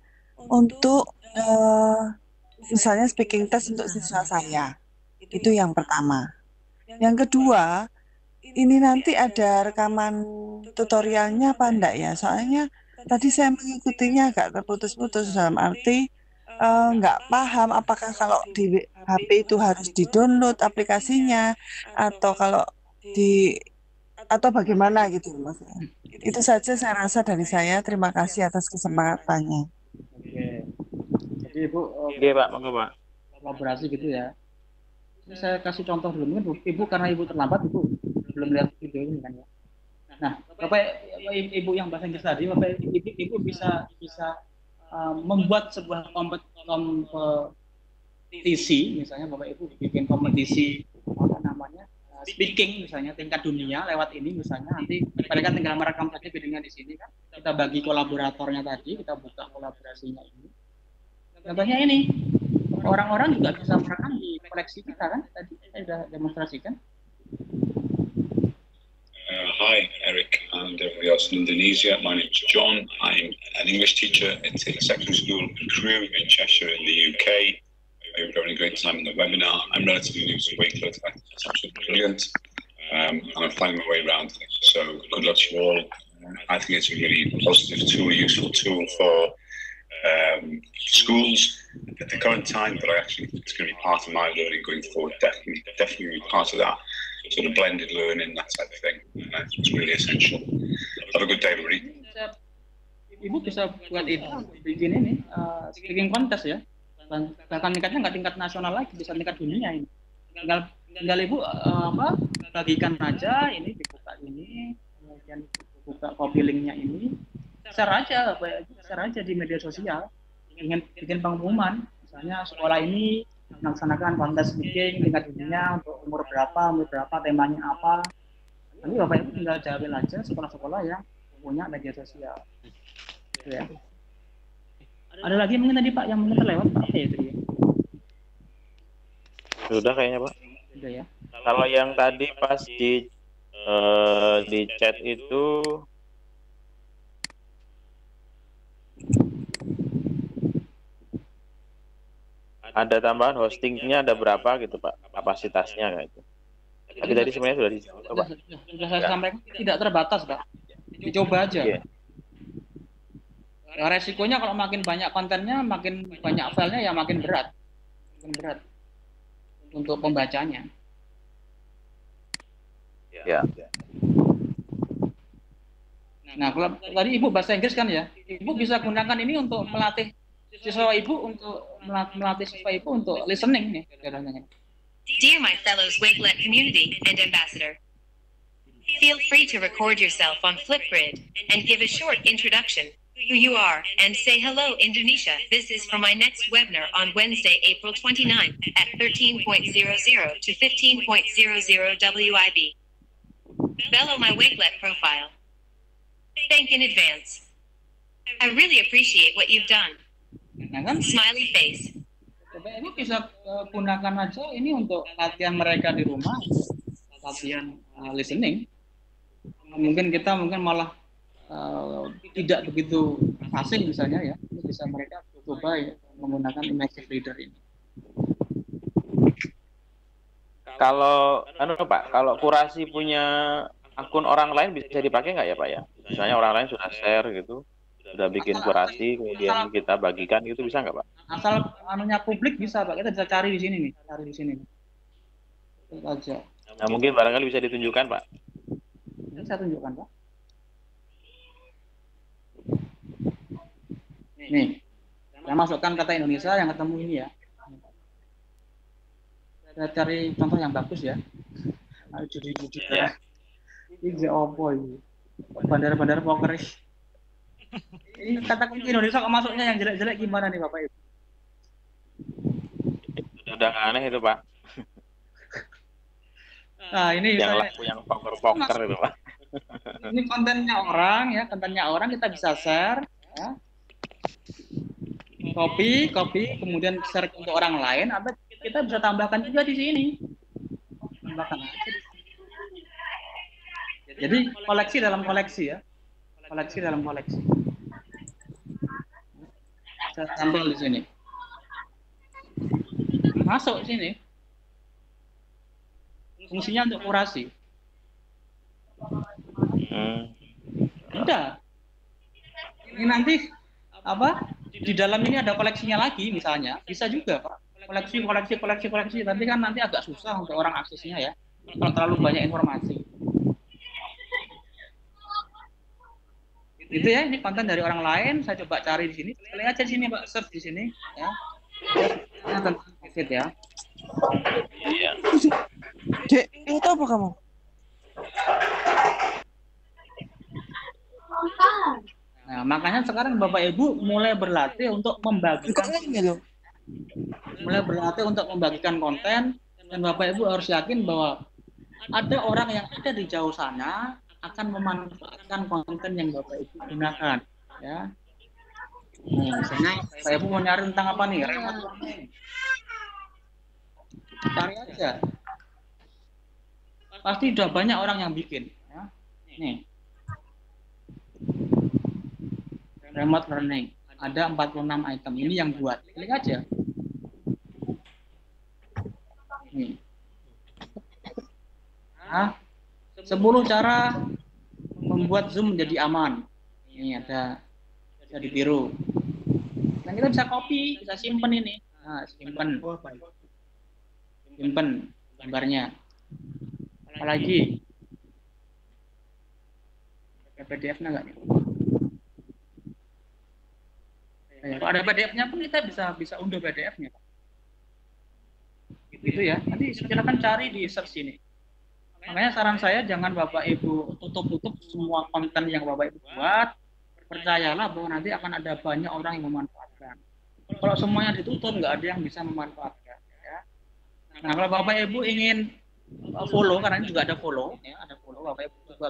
untuk misalnya speaking test untuk siswa saya. Itu yang pertama. Yang kedua, ini nanti ada rekaman tutorialnya apa enggak ya? Soalnya tadi saya mengikutinya agak terputus-putus dalam arti nggak paham apakah kalau di HP itu harus di-download aplikasinya atau kalau atau bagaimana gitu maksudnya. Itu saja saya rasa dari saya. Terima kasih atas kesempatannya. Oke. Jadi Ibu Oke Pak, monggo Pak. kolaborasi gitu ya. Ini saya kasih contoh dulu, mungkin Ibu karena Ibu terlambat Ibu belum lihat video ini kan ya. Nah, Bapak Ibu yang bahasa Inggris tadi, Bapak Ibu bisa membuat sebuah kompetisi, misalnya Bapak Ibu bikin kompetisi apa namanya speaking misalnya tingkat dunia lewat ini misalnya, nanti mereka tinggal merekam saja videonya di sini kan, kita bagi kolaboratornya tadi, kita buka kolaborasinya ini. Contohnya ini, orang-orang juga bisa merekam di koleksi kita kan, tadi saya sudah demonstrasikan. Hi, Eric and everybody else in Indonesia. My name is John. I'm an English teacher at a secondary school in Crewe in Cheshire in the UK. I hope you're having a great time in the webinar. I'm relatively new to Wakelet. It's absolutely brilliant. And I'm finding my way around. So good luck to you all. I think it's a really positive tool, useful tool for schools at the current time, but I actually think it's going to be part of my learning going forward. Definitely be part of that sort of blended learning, that type of thing. It's really essential. Have a good day, everybody. Ibu bisa buat itu, bikin ini speaking contest ya. Bahkan tingkatnya nggak tingkat nasional lagi, bisa tingkat dunia ini. Tinggal Ibu bagikan aja, ini dibuka ini, kemudian buka copy linknya ini, share aja di media sosial, bikin pengumuman, misalnya sekolah ini melaksanakan kontes speaking tingkat dunia untuk umur berapa, temanya apa. Nanti Bapak Ibu tinggal jawabin aja sekolah-sekolah yang punya media sosial. Gitu ya. Ada lagi mungkin tadi Pak yang mungkin terlewat Pak Febri ya? Sudah kayaknya Pak. Sudah ya. Kalau yang tadi pas di Di chat itu ada tambahan hostingnya ada berapa gitu Pak, kapasitasnya kayak itu. Tapi tadi sebenarnya sudah dicoba. Sudah saya sampaikan tidak terbatas, Pak. Dicoba aja. Iya. Ya, resikonya kalau makin banyak kontennya, makin banyak filenya ya makin berat. Makin berat untuk pembacanya. Ya. Nah, kalau tadi Ibu bahasa Inggris kan ya, Ibu bisa gunakan ini untuk melatih siswa Ibu untuk listening nih. Dear my fellows Wakelet community and ambassador, feel free to record yourself on Flipgrid and give a short introduction, who you are, and say hello Indonesia. This is for my next webinar on Wednesday, April 29 at 13.00 to 15.00 WIB. Bellow my Wakelet profile. Thank in advance. I really appreciate what you've done. Nah kan, Smiley face. Coba Ibu bisa gunakan aja ini untuk latihan mereka di rumah, latihan listening. Mungkin kita malah tidak begitu asing misalnya ya, bisa mereka coba ya menggunakan immersive reader ini. Kalau Pak, kalau kurasi punya akun orang lain bisa dipakai nggak ya Pak ya? Misalnya orang lain sudah share gitu, sudah bikin kurasi, kemudian kita bagikan gitu, bisa nggak Pak? Asal anunya publik bisa Pak, kita bisa cari di sini nih, cari di sini. Itu aja. Nah mungkin barangkali bisa ditunjukkan Pak. Ini saya tunjukkan Pak. Nih, saya masukkan kata Indonesia yang ketemu ini ya. Saya cari contoh yang bagus ya. Judi-judi ya. Ini opo ini? Bandar-bandar poker. Ini kata kunci Indonesia kok masuknya yang jelek-jelek gimana nih Bapak Ibu? Udah aneh itu Pak. Nah ini yang poker itu Pak. Ini kontennya orang kita bisa share ya. Copy, kemudian share untuk orang lain, atau kita bisa tambahkan juga di sini. Tambahkan aja. Jadi koleksi dalam koleksi ya. Koleksi dalam koleksi. Saya tampil di sini. Masuk sini. Fungsinya untuk kurasi. Udah. Ini nanti apa? Di dalam ini ada koleksinya lagi misalnya. Bisa juga, Pak. Koleksi. Tapi kan nanti agak susah untuk orang aksesnya ya. Kalau terlalu banyak informasi. Itu ya, ini konten dari orang lain. Saya coba cari di sini. Klik aja di sini, Pak. Search di sini ya. Tentang COVID ya. Iya. Dek, itu apa kamu? Nah, makanya sekarang Bapak Ibu mulai berlatih untuk membagikan konten, dan Bapak Ibu harus yakin bahwa ada orang yang ada di jauh sana akan memanfaatkan konten yang Bapak Ibu gunakan ya. Nah, misalnya Bapak Ibu mau nyari tentang apa nih? Remote learning. Cari aja. Pasti udah banyak orang yang bikin ya. Nih. Remote learning. Ada 46 item. Ini yang buat. Klik aja. Nih. Nah, 10 cara membuat Zoom menjadi aman. Ini ada ditiru. Dan kita bisa copy, bisa simpen ini. Nah, simpen gambarnya. Apalagi PDF-nya enggak nih? Kalau ada PDF-nya pun kita bisa unduh PDF-nya. Gitu ya. Nanti silakan cari di search ini. Makanya saran saya jangan Bapak Ibu tutup semua konten yang Bapak Ibu buat. Percayalah bahwa nanti akan ada banyak orang yang memanfaatkan. Kalau semuanya ditutup, nggak ada yang bisa memanfaatkan. Ya. Nah, kalau Bapak Ibu ingin follow, karena ini juga ada follow, ya, ada follow. Bapak Ibu juga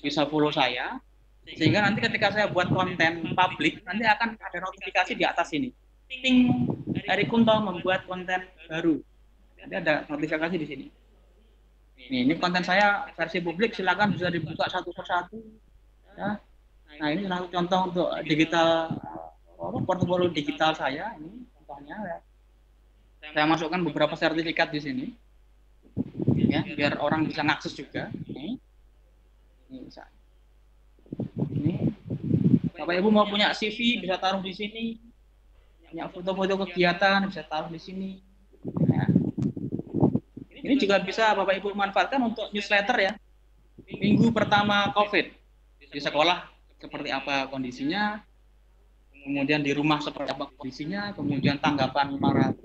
bisa follow saya. Sehingga nanti ketika saya buat konten publik, nanti akan ada notifikasi di atas ini. Ting, Heri Kunto membuat konten baru. Nanti ada notifikasi di sini. Ini konten saya versi publik, silakan bisa dibuka satu persatu. Ya. Nah ini salah satu contoh untuk digital portofolio digital saya ini contohnya. Ya. Saya masukkan beberapa sertifikat di sini, ya biar orang bisa ngakses juga. Ini bisa. Ini Bapak Ibu mau punya CV bisa taruh di sini, punya foto-foto kegiatan bisa taruh di sini. Ya. Ini juga bisa Bapak Ibu manfaatkan untuk newsletter ya. Minggu pertama COVID di sekolah seperti apa kondisinya, kemudian di rumah seperti apa kondisinya, kemudian tanggapan para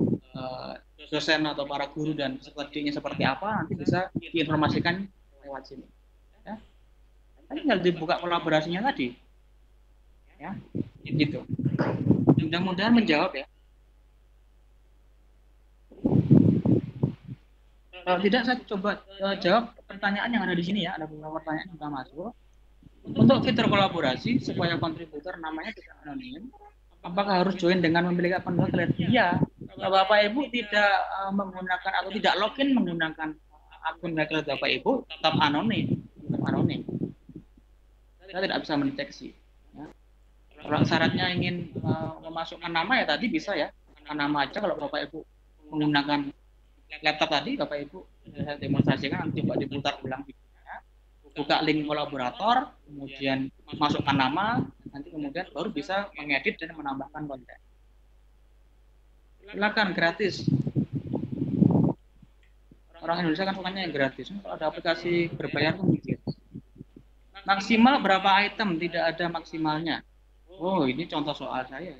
dosen atau para guru dan peserta didiknya seperti apa, nanti bisa diinformasikan lewat sini. Ya. Nanti tinggal dibuka kolaborasinya tadi. Ya, gitu. Mudah-mudahan menjawab ya. Kalau tidak saya coba jawab pertanyaan yang ada di sini ya. Ada beberapa pertanyaan yang sudah masuk. Untuk fitur kolaborasi supaya kontributor namanya tidak anonim, apakah harus join dengan memiliki akun Backlight? Iya. Bapak Ibu tidak menggunakan atau tidak login menggunakan akun Backlight Bapak Ibu tetap anonim, Saya tidak bisa mendeteksi. Ya. Kalau syaratnya ingin memasukkan nama ya tadi bisa ya, nama aja. Kalau Bapak Ibu menggunakan laptop tadi, Bapak Ibu saya demonstrasikan, nanti coba diputar ulang videonya, buka link kolaborator, kemudian masukkan nama, nanti kemudian baru bisa mengedit dan menambahkan konten. Silakan, gratis. Orang Indonesia kan sukanya yang gratis. Kalau ada aplikasi berbayar tuh mikir. Maksimal berapa item? Tidak ada maksimalnya. Oh, ini contoh soal saya.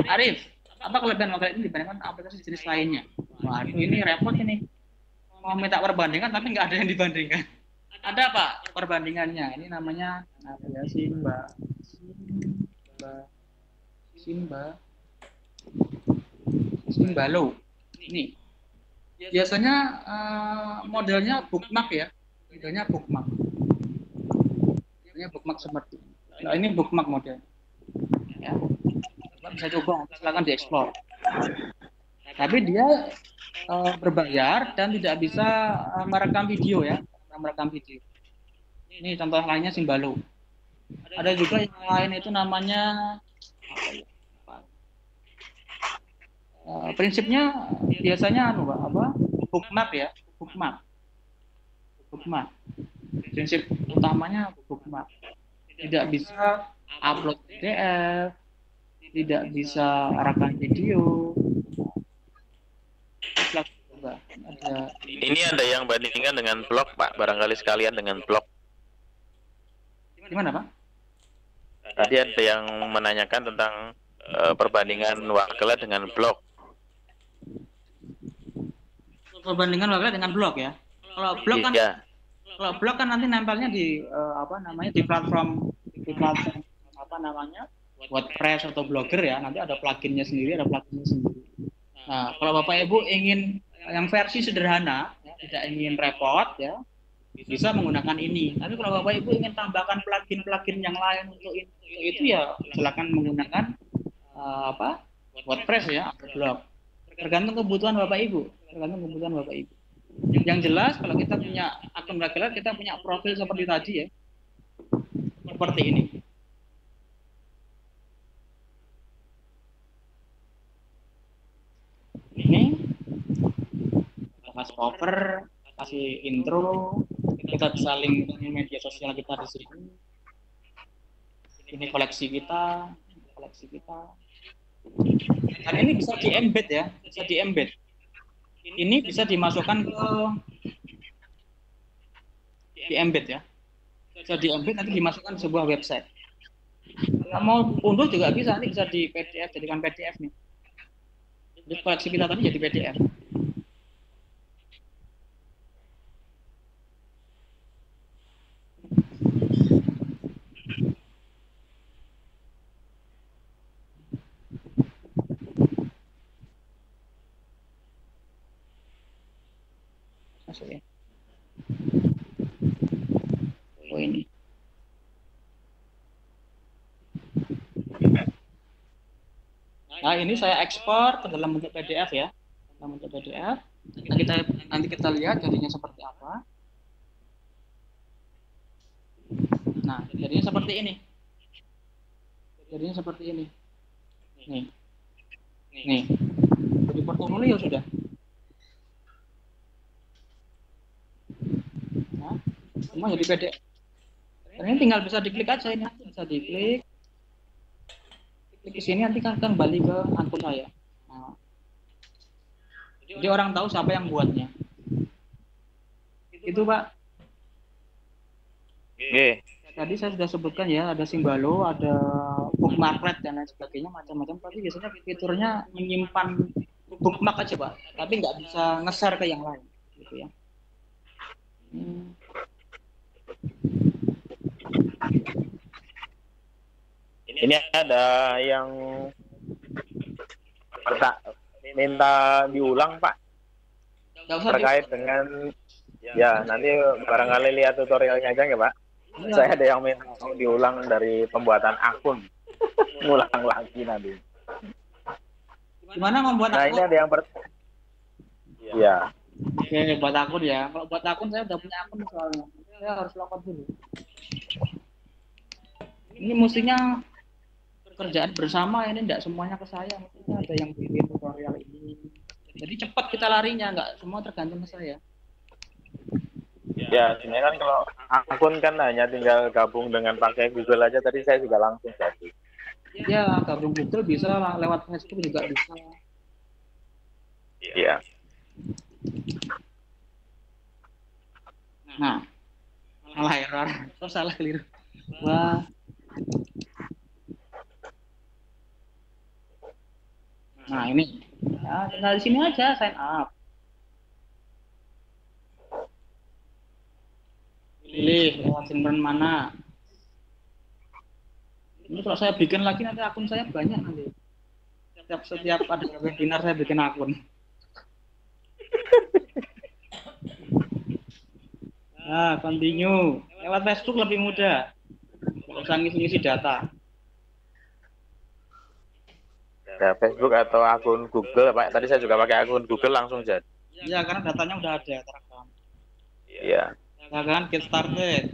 Arif, apa kelebihan Backlight ini dibandingkan aplikasi jenis lainnya? Waduh, ini repot ini. Mau minta perbandingan tapi nggak ada yang dibandingkan. Ada Pak perbandingannya. Ini namanya apa ya? Simbalo. Ini biasanya modelnya bookmark ya. Modelnya bookmark. Ini bookmark seperti ini. Nah, ini bookmark model. Ya. Bisa coba, silakan dieksplor. Tapi dia berbayar dan tidak bisa merekam video ya, merekam video. Ini contoh lainnya Simbalo. Ada juga yang lain itu namanya prinsipnya biasanya bookmark ya, bookmark. Prinsip utamanya bookmark. Tidak bisa upload PDF, tidak bisa rekam video. Ini ada yang bandingkan dengan blog, Pak. Barangkali sekalian dengan blog. Gimana, Pak? Tadi ada yang menanyakan tentang perbandingan Backlight dengan blog. Perbandingan Backlight dengan blog ya. Kalau blog kan, iya. Kalau blog kan nanti nempelnya di di platform WordPress atau Blogger ya. Nanti ada pluginnya sendiri, Nah, kalau Bapak Ibu ingin yang versi sederhana, ya, tidak ingin repot, ya, bisa menggunakan ini. Tapi kalau Bapak Ibu ingin tambahkan plugin yang lain untuk itu ya, silakan menggunakan WordPress ya atau blog. Tergantung kebutuhan Bapak Ibu. Yang jelas kalau kita punya akun Backlight, kita punya profil seperti tadi ya, seperti ini. Ini kasih cover, kasih intro, kita bisa link media sosial kita di sini. Ini koleksi kita. Dan ini bisa di-embed ya, Ini bisa dimasukkan ke di-embed ya. Bisa di-embed nanti dimasukkan ke sebuah website. Kalau mau unduh juga bisa, nanti bisa di PDF, jadikan PDF nih. Jadi koleksi kita tadi jadi PDF. Masuk ya. Oh ini. Nah ini saya ekspor ke dalam bentuk PDF ya. Dalam bentuk PDF. Nanti kita lihat jadinya seperti apa. Nah, jadinya seperti ini. Nih. Jadi portofolio sudah. Nah, semua jadi PDF. Dan ini tinggal bisa diklik aja ini, bisa diklik. Klik ke sini nanti kan kembali ke akun saya. Nah, jadi orang tahu siapa yang buatnya. Itu Pak. Oke. Tadi saya sudah sebutkan ya, ada Simbalo, ada bookmarklet dan lain sebagainya, macam-macam. Tapi biasanya fiturnya menyimpan bookmark aja Pak, tapi nggak bisa nge-share ke yang lain, gitu ya. Ini ada yang minta diulang Pak, terkait dengan ya nanti barangkali lihat tutorialnya aja nggak Pak? Ya. Saya ada yang minta diulang dari pembuatan akun, ngulang lagi nanti. Gimana membuat Nah akun? ini ada yang ya. Oke, buat akun ya. Kalau buat akun saya udah punya akun soalnya. Saya harus login dulu. Ini mestinya pekerjaan bersama, ini tidak semuanya ke saya. Mestinya ada yang bikin tutorial ini. Jadi cepat kita larinya, nggak semua tergantung ke saya. Ya, sebenarnya kan kalau akun kan hanya tinggal gabung dengan pakai Google aja. Tadi saya juga langsung jadi. Ya, gabung Google bisa, lewat Facebook juga bisa. Iya. Nah, malah error. Terus salah keliru. Wah. Nah, ini. Ya, tinggal di sini aja sign up. Pilih lewat simpanan mana. Ini kalau saya bikin lagi nanti akun saya banyak nanti. Setiap ada webinar saya bikin akun. Nah, continue. Lewat Facebook lebih mudah. Nggak usah ngisi-ngisi data. Ya, Facebook atau akun Google Pak. Tadi saya juga pakai akun Google langsung jadi. Ya, karena datanya udah ada terekam. Iya. Ya kan, get started.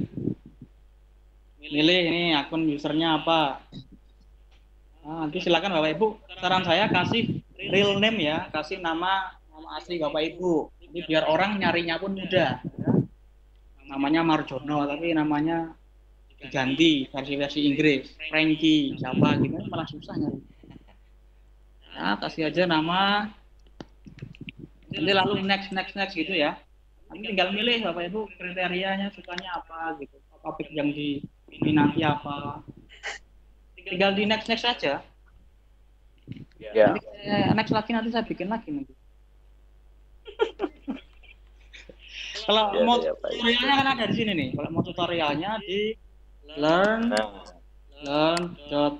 Milih ini akun usernya apa. Nah, nanti silakan Bapak Ibu. Saran saya kasih real name ya, kasih nama asli Bapak Ibu. Jadi biar orang nyarinya pun mudah. Ya. Namanya Marjono, tapi namanya diganti versi Inggris. Frankie, siapa gitu, malah susah nyari. Ya, kasih aja nama. Nanti lalu next gitu ya. Nanti tinggal milih Bapak Ibu kriterianya sukanya apa gitu, topik yang diminati apa. Tinggal di next aja. Ya. Nanti next lagi nanti saya bikin lagi nanti. Kalau Ya, mau ya, Pak. tutorialnya kan ada di sini nih. Kalau mau tutorialnya di learn dot.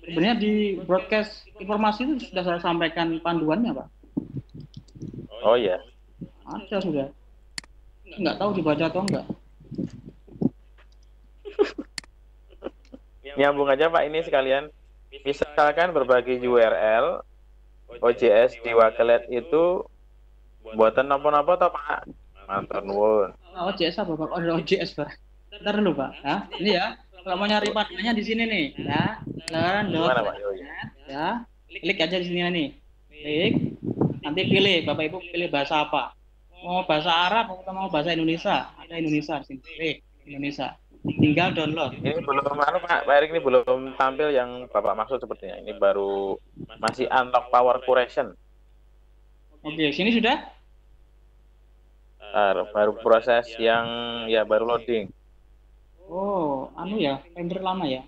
Sebenarnya di broadcast informasi itu sudah saya sampaikan panduannya Pak. Oh ya. Ada sudah. Nggak tahu dibaca atau enggak. Nyambung aja Pak ini sekalian. Misalkan berbagi URL OJS di Wakelet itu buatan napa-napa toh Pak? Matur nuwun. OJS apa Pak? Oh, ada OJS Pak. Bentar dulu Pak. Nah, ini ya. Kalau mau nyari panduannya di sini nih, ya. Gimana Pak? Ya. Klik aja di sini nih. Klik. Nanti pilih Bapak Ibu pilih bahasa apa. Mau bahasa Arab atau mau bahasa Indonesia? Ada Indonesia di sini. Klik Indonesia. Tinggal download. Ini belum Pak Erik ini belum tampil yang Bapak maksud sepertinya. Ini baru masih unlock power correction. Oke, sini sudah? Baru proses yang ya baru loading. Oh, ya, render lama ya.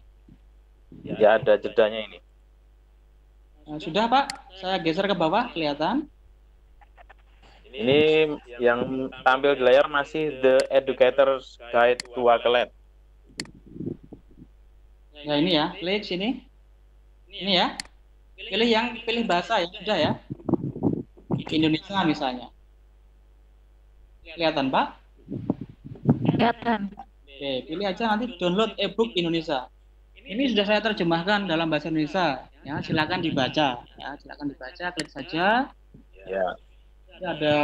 Ya ada jedanya ini. Nah, sudah Pak, saya geser ke bawah, kelihatan. Ini yang tampil di layar masih The Educator's Guide to Wakelet. Nah ini ya, klik sini. Ini ya. Pilih bahasa ya, sudah ya. Indonesia misalnya. Kelihatan Pak? Kelihatan. Oke, pilih aja nanti download ebook Indonesia. Ini sudah saya terjemahkan dalam bahasa Indonesia. Ya, silakan dibaca. Ya, silakan dibaca. Klik saja. Ya. Ini ada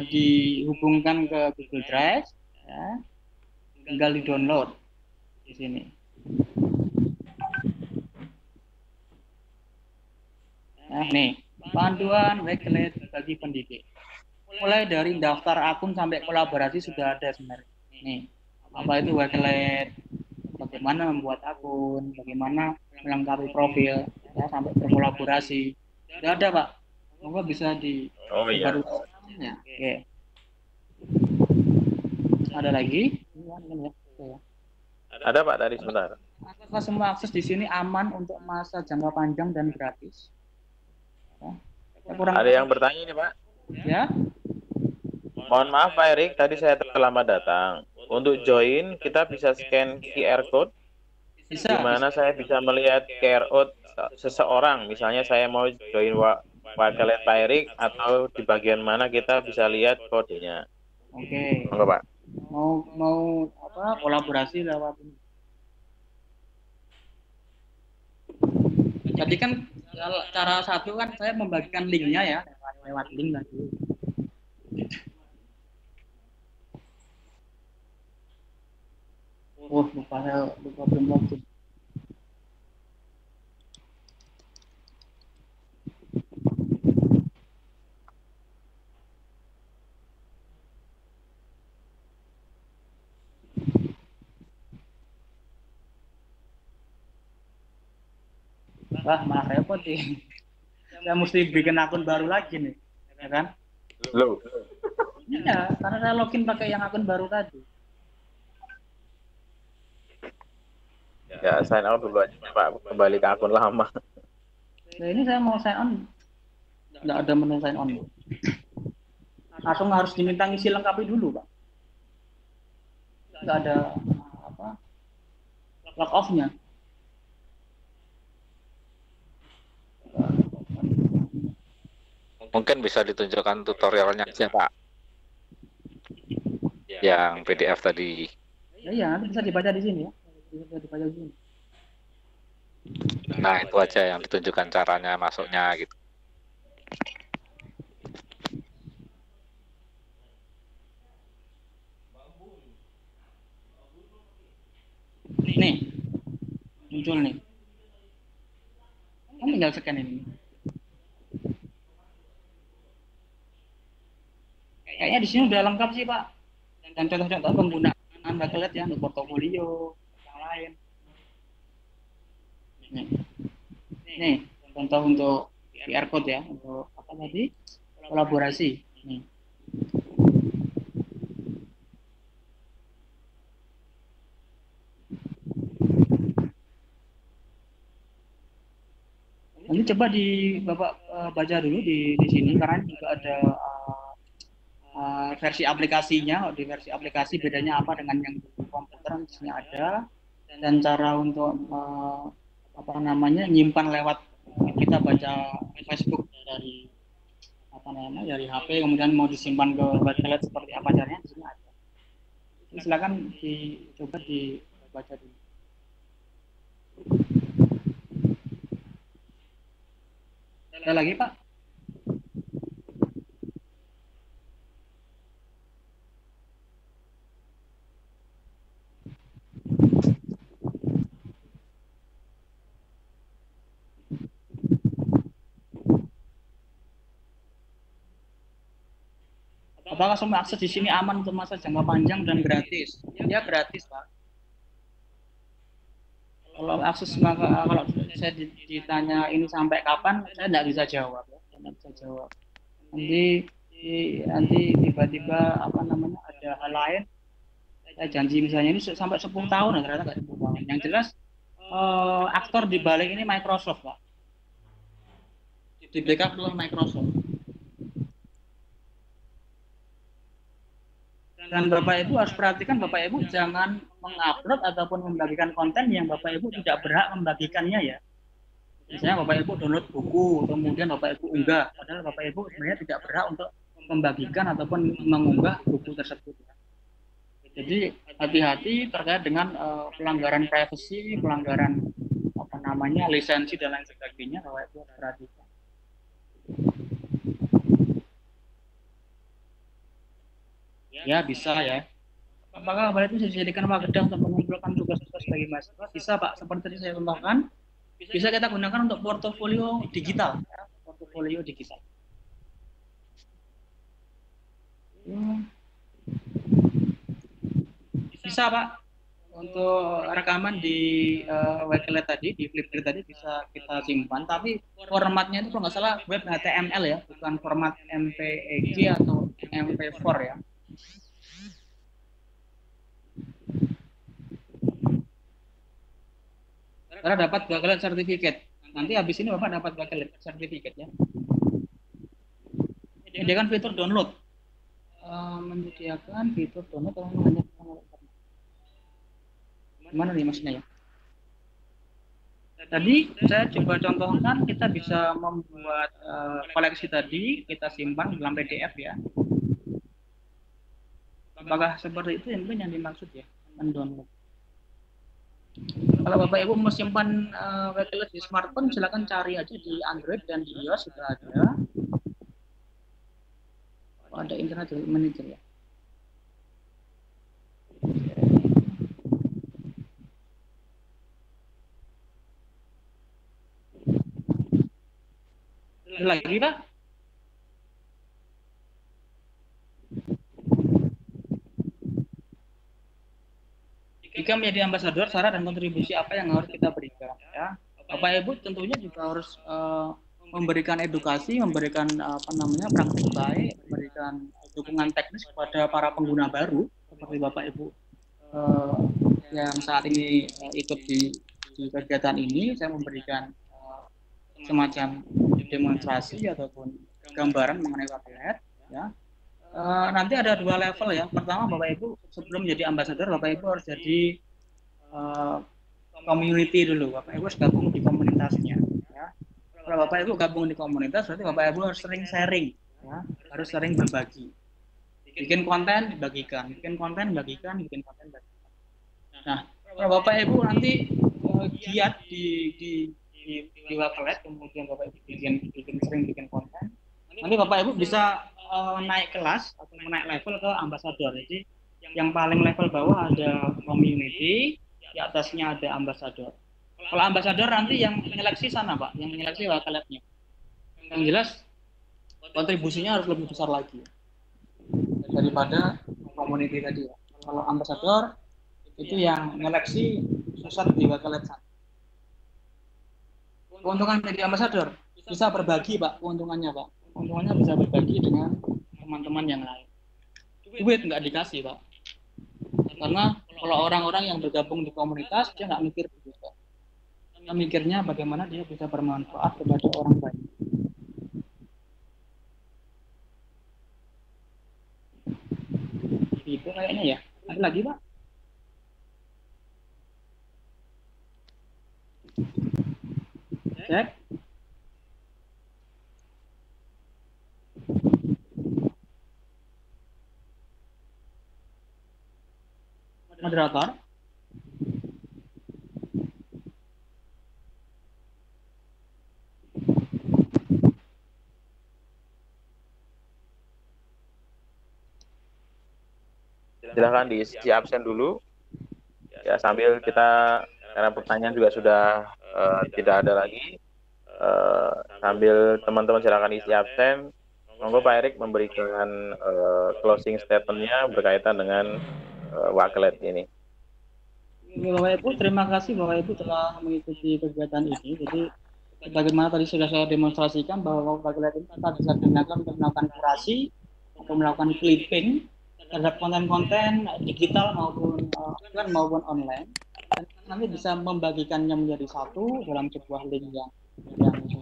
dihubungkan ke Google Drive. Ya. Tinggal di-download di sini. Nah, nih, panduan Wakelet bagi pendidik. Mulai dari daftar akun sampai kolaborasi sudah ada sebenarnya. Nih, apa itu Wakelet? Bagaimana membuat akun, bagaimana melengkapi profil, ya, sampai berkolaborasi. Sudah ada, Pak. Semoga bisa di Oh iya. ya. Oke. Ada lagi? Ada Pak tadi sebentar. Apakah semua akses di sini aman untuk masa jangka panjang dan gratis? Ya, Ada yang bertanya ini Pak. Ya. Mohon maaf Pak Erik, tadi saya terlambat datang. Untuk join kita bisa scan QR code. Bisa. Di mana saya bisa melihat QR code seseorang. Misalnya saya mau join Wakelet Pak Erik, atau di bagian mana kita bisa lihat kodenya. Oke. Monggo Pak. Mau apa kolaborasi lewat ini. Jadi kan cara satu kan saya membagikan linknya ya lewat link lagi. Oh, lupa belum login. Wah, malah repot nih. Saya mesti bikin akun baru lagi nih, ya kan? Loh. Iya, karena saya login pakai yang akun baru tadi. Ya, sign out dulu aja Pak, kembali ke akun lama. Nah, ini saya mau sign on, nggak ada menu sign on. Langsung harus diminta ngisi lengkapi dulu, Pak. Nggak ada apa log off-nya. Mungkin bisa ditunjukkan tutorialnya aja Pak, yang PDF tadi. Iya, nanti bisa dibaca di sini ya. Bisa dibaca di sini. Nah itu aja yang ditunjukkan caranya masuknya gitu. Nih, muncul nih. Kamu tinggal scan ini. Kayaknya di sini udah lengkap sih Pak. Dan contoh-contoh penggunaan Wakelet ya untuk portofolio yang lain. Nih, contoh untuk QR code ya, untuk apa tadi? Kolaborasi. Nih. Nanti coba Bapak baca dulu di sini karena juga ada versi aplikasinya. Di versi aplikasi bedanya apa dengan yang di komputer, di sini ada, dan cara untuk apa namanya nyimpan lewat kita baca Facebook dari apa namanya dari HP kemudian mau disimpan ke Wakelet seperti apa caranya di sini ada. Jadi silakan dicoba dibaca dulu. Ada lagi Pak? Apakah semua akses di sini aman untuk masa jangka panjang dan gratis? Ya gratis Pak. Kalau akses kalau saya ditanya ini sampai kapan, saya tidak bisa jawab. Tidak bisa jawab. Nanti tiba-tiba apa namanya ada hal lain. Saya janji misalnya ini sampai 10 tahun, ternyata nggak 10 tahun. Yang jelas aktor di balik ini Microsoft Pak. Di backup oleh Microsoft. Dan Bapak Ibu harus perhatikan, Bapak Ibu jangan mengupload ataupun membagikan konten yang Bapak Ibu tidak berhak membagikannya ya. Misalnya Bapak Ibu download buku, kemudian Bapak Ibu unggah, padahal Bapak Ibu sebenarnya tidak berhak untuk membagikan ataupun mengunggah buku tersebut. Jadi hati-hati terkait dengan pelanggaran privacy, pelanggaran apa namanya lisensi dan lain sebagainya, Bapak Ibu harus perhatikan. Ya bisa ya. Apakah Bapak Ibu bisa dijadikan wadah untuk mengumpulkan tugas-tugas bagi mahasiswa? Bisa Pak, seperti tadi saya contohkan. Bisa kita gunakan untuk portofolio digital, ya. Portofolio digital. Bisa Pak, untuk rekaman di Wakelet tadi, di Flipgrid tadi bisa kita simpan, tapi formatnya itu kalau nggak salah web HTML ya, bukan format MPEG atau MP4 ya. Karena dapat Wakelet Certificate. Nanti habis ini Bapak dapat Wakelet Certificate ya. Menyediakan fitur download. Menyediakan fitur download atau hanya gimana nih maksudnya ya? Tadi saya coba contohkan, kita bisa membuat koleksi tadi, kita simpan dalam PDF ya. Apakah seperti itu yang dimaksud ya, mendownload? Kalau Bapak Ibu mau simpan Wakelet di smartphone, silakan cari aja di Android dan di iOS sudah ada. Ada Internet Manager ya. Lagi Pak? Jika menjadi ambasador, syarat dan kontribusi apa yang harus kita berikan ya. Bapak Ibu tentunya juga harus memberikan edukasi, memberikan apa namanya praktik baik, memberikan dukungan teknis kepada para pengguna baru seperti Bapak Ibu yang saat ini ikut di kegiatan ini. Saya memberikan semacam demonstrasi ataupun gambaran mengenai Wakelet ya. Nanti ada 2 level ya. Pertama, Bapak Ibu sebelum menjadi ambasador, Bapak Ibu harus jadi community dulu. Bapak Ibu harus gabung di komunitasnya ya. Kalau Bapak Ibu gabung di komunitas, berarti Bapak Ibu harus sering sharing ya, harus sering berbagi. Bikin konten dibagikan, bikin konten bagikan, bikin konten bagikan. Nah, kalau Bapak Ibu nanti giat di Wakelet, kemudian Bapak Ibu bikin sering bikin konten, nanti Bapak Ibu bisa naik kelas atau naik level ke ambasador. Jadi yang paling level bawah ada community, di atasnya ada ambasador. Kalau ambasador nanti yang menyeleksi sana Pak, yang menyeleksi Wakeletnya. Yang jelas kontribusinya harus lebih besar lagi daripada community tadi ya. Kalau ambasador itu yang menyeleksi pusat di Wakelet sana. Keuntungan menjadi ambasador bisa berbagi Pak, keuntungannya Pak. Keuntungannya bisa berbagi dengan teman-teman yang lain. Duit nggak dikasih Pak. Karena kalau orang-orang yang bergabung di komunitas, dia nggak mikir begitu. Dia mikirnya bagaimana dia bisa bermanfaat kepada orang banyak. Itu kayaknya ya. Ada lagi Pak? Cek. Moderator. Silahkan diisi absen dulu ya, sambil kita, karena pertanyaan juga sudah tidak ada lagi, sambil teman-teman silakan isi absen. Monggo Pak Erik memberikan closing statement-nya berkaitan dengan Wakelet ini. Bapak Ibu, terima kasih Bapak Ibu telah mengikuti kegiatan ini. Jadi bagaimana tadi sudah saya demonstrasikan bahwa Wakelet ini kita bisa gunakan untuk melakukan kurasi atau melakukan clipping terhadap konten-konten digital maupun offline maupun online. Dan nanti bisa membagikannya menjadi satu dalam sebuah link yang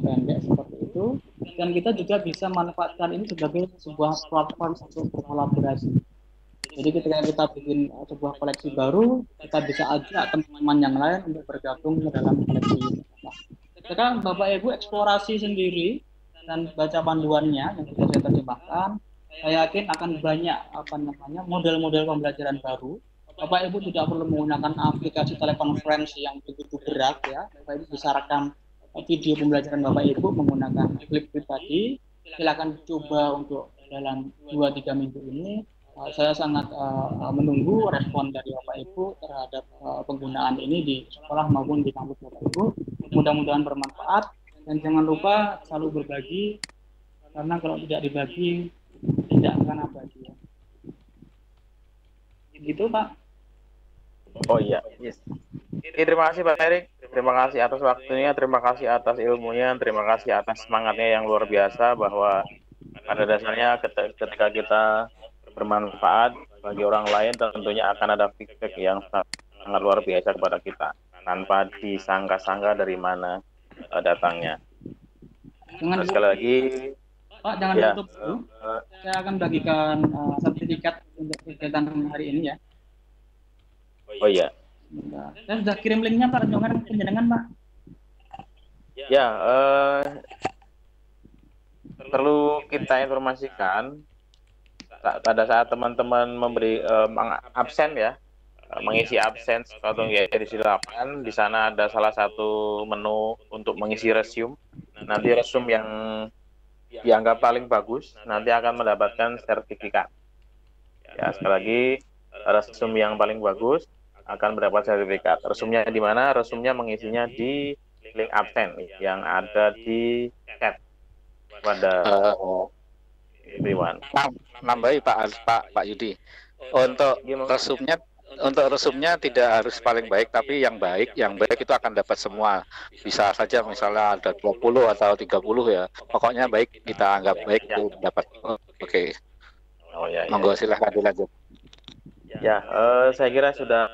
pendek seperti itu. Dan kita juga bisa manfaatkan ini sebagai sebuah platform untuk berkolaborasi. Jadi ketika kita bikin sebuah koleksi baru, kita bisa ajak teman-teman yang lain untuk bergabung ke dalam koleksi ini. Nah, sekarang Bapak Ibu eksplorasi sendiri dan baca panduannya yang sudah saya terjemahkan. saya yakin akan banyak apa namanya model-model pembelajaran baru. Bapak Ibu tidak perlu menggunakan aplikasi telekonferensi yang begitu berat ya. Bapak Ibu bisa rekam video pembelajaran Bapak Ibu menggunakan Flipgrid tadi. Silakan coba untuk dalam 2-3 minggu ini. Saya sangat menunggu respon dari Bapak Ibu terhadap penggunaan ini di sekolah maupun di kampus Bapak Ibu. Mudah-mudahan bermanfaat dan jangan lupa selalu berbagi karena kalau tidak dibagi tidak akan abadi. Gitu Pak. Oh iya, yes. Oke, terima kasih Pak Erik. Terima kasih atas waktunya, terima kasih atas ilmunya, terima kasih atas semangatnya yang luar biasa bahwa pada dasarnya ketika kita bermanfaat bagi orang lain tentunya akan ada feedback yang sangat luar biasa kepada kita tanpa disangka-sangka dari mana datangnya. Jangan sekali lagi Pak, jangan tutup dulu. Saya akan bagikan sertifikat untuk kegiatan hari ini ya. Oh iya. Saya sudah kirim linknya Pak, jangan penjenengan Pak. Ya, perlu kita informasikan pada saat teman-teman memberi absen ya, mengisi absen atau edisi 8, di sana ada salah satu menu untuk mengisi resume. Nanti resume yang dianggap paling bagus nanti akan mendapatkan sertifikat. Ya, sekali lagi resume yang paling bagus akan mendapat sertifikat. Resumnya di mana? Resumnya mengisinya di link absen yang ada di chat pada everyone. Nambahi Pak Yudi. Untuk resumnya tidak harus paling baik, tapi yang baik itu akan dapat semua. Bisa saja misalnya ada 20 atau 30 ya. Pokoknya baik kita anggap baik itu dapat. Oke. Oh ya. Monggo silahkan dilanjut. Ya, saya kira sudah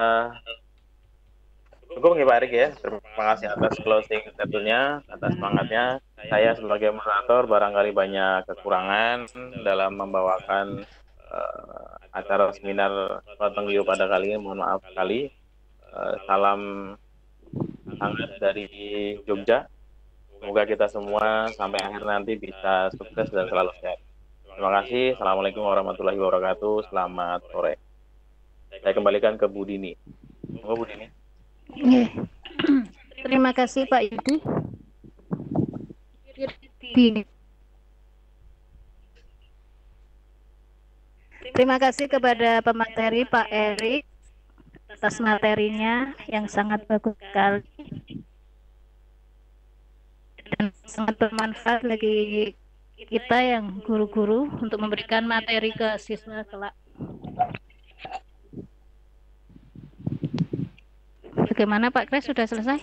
cukup nih Pak Erik ya. Terima kasih atas closing statement-nya, atas semangatnya. Saya sebagai moderator barangkali banyak kekurangan dalam membawakan acara seminar Watenggio pada kali ini. Mohon maaf sekali. Salam hangat dari Jogja. Semoga kita semua sampai akhir nanti bisa sukses dan selalu sehat. Terima kasih. Assalamualaikum warahmatullahi wabarakatuh. Selamat sore. Saya kembalikan ke Bu Dini. Bu Dini. Terima kasih Pak Yudi. Terima kasih kepada pemateri Pak Erik atas materinya yang sangat bagus sekali dan sangat bermanfaat bagi kita yang guru-guru untuk memberikan materi ke siswa kelak. Bagaimana Pak Kres, sudah selesai?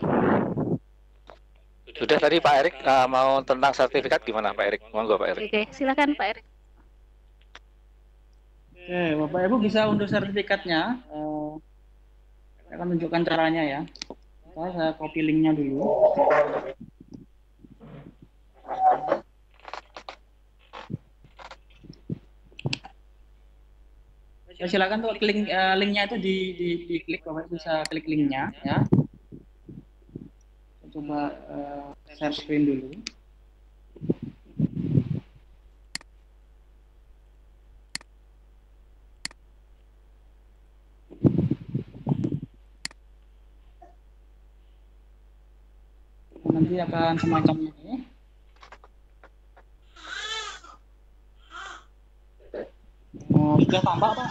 Sudah tadi Pak Erik mau tentang sertifikat gimana Pak Erik? Monggo Pak Erik. Oke, silakan Pak Erik. Oke, Bapak Ibu bisa unduh sertifikatnya. Saya akan tunjukkan caranya ya. Saya copy linknya dulu. Ya, silakan tuh klik linknya itu diklik, Bapak bisa klik linknya ya. Coba share screen dulu. Nanti akan semacam ini. Sudah tampak Pak?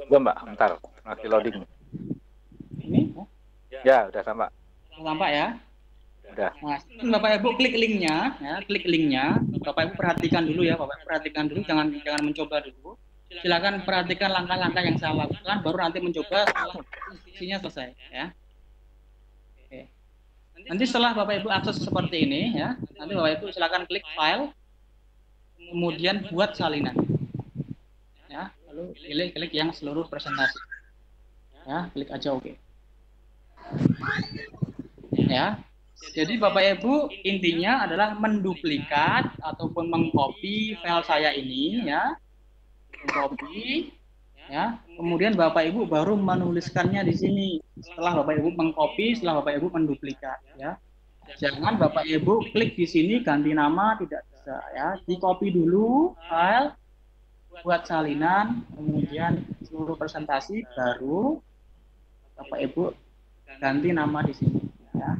Belum Mbak, bentar, masih loading. Ini? Ya, udah tampak. Sudah tampak ya? Udah. Nah, Bapak Ibu klik linknya, ya, klik linknya. Bapak Ibu perhatikan dulu ya, Bapak Ibu perhatikan dulu, jangan mencoba dulu. Silakan perhatikan langkah-langkah yang saya lakukan, baru nanti mencoba setelah isinya selesai, ya. Oke. Nanti setelah Bapak Ibu akses seperti ini, ya, nanti Bapak Ibu silakan klik file, kemudian buat salinan, ya, lalu klik yang seluruh presentasi, ya, klik aja oke. Ya, jadi Bapak Ibu intinya adalah menduplikat ataupun mengcopy file saya ini, ya, mengcopy, ya, kemudian Bapak Ibu baru menuliskannya di sini. Setelah Bapak Ibu mengcopy, setelah Bapak Ibu menduplikat, ya. Jangan Bapak Ibu klik di sini ganti nama, tidak bisa ya. Di copy dulu file, buat salinan, kemudian seluruh presentasi, baru Bapak Ibu ganti nama di sini ya.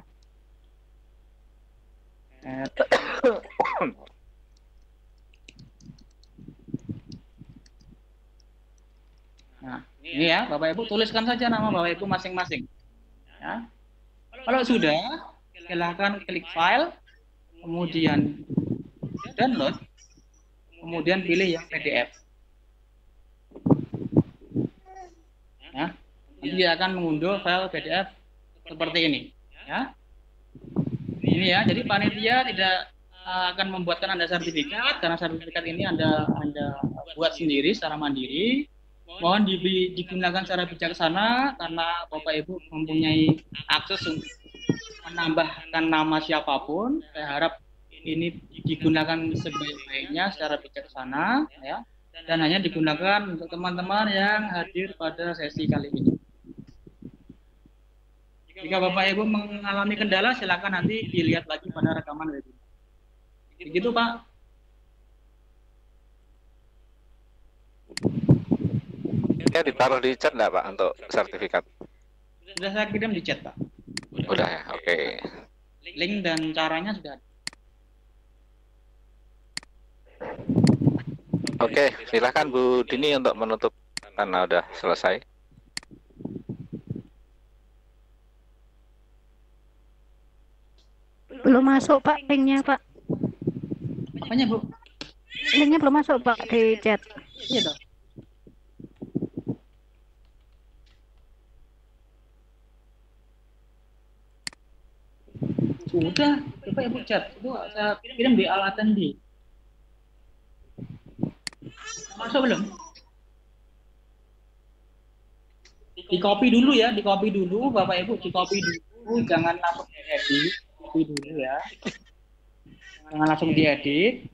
Nah, ini ya, Bapak Ibu tuliskan saja nama Bapak Ibu masing-masing. Ya. Kalau sudah, silahkan klik file, kemudian download, kemudian pilih yang PDF. Ya. Nanti dia akan mengunduh file PDF seperti ini. Ya. Ini ya, jadi panitia tidak akan membuatkan Anda sertifikat, karena sertifikat ini Anda buat sendiri secara mandiri. Mohon digunakan secara bijaksana, karena Bapak Ibu mempunyai akses untuk menambahkan nama siapapun. Saya harap ini digunakan sebaik-baiknya secara bijaksana, ya, dan hanya digunakan untuk teman-teman yang hadir pada sesi kali ini. Jika Bapak Ibu mengalami kendala, silakan nanti dilihat lagi pada rekaman webinar. Begitu Pak. Ya, ditaruh di chat enggak Pak untuk sertifikat? Sudah saya kirim di chat Pak. Udah ya, oke. Link dan caranya sudah ada. Oke, silakan Bu Dini untuk menutup karena udah selesai. Belum masuk Pak linknya Pak. Apanya Bu? Linknya belum masuk Pak di chat. Iya dong. Sudah, coba Ibu chat. Itu saya kirim di Al-Attendee. Masuk belum? Di copy dulu ya, di copy dulu Bapak Ibu, di copy dulu, jangan langsung diedit, copy dulu ya. Jangan langsung diedit.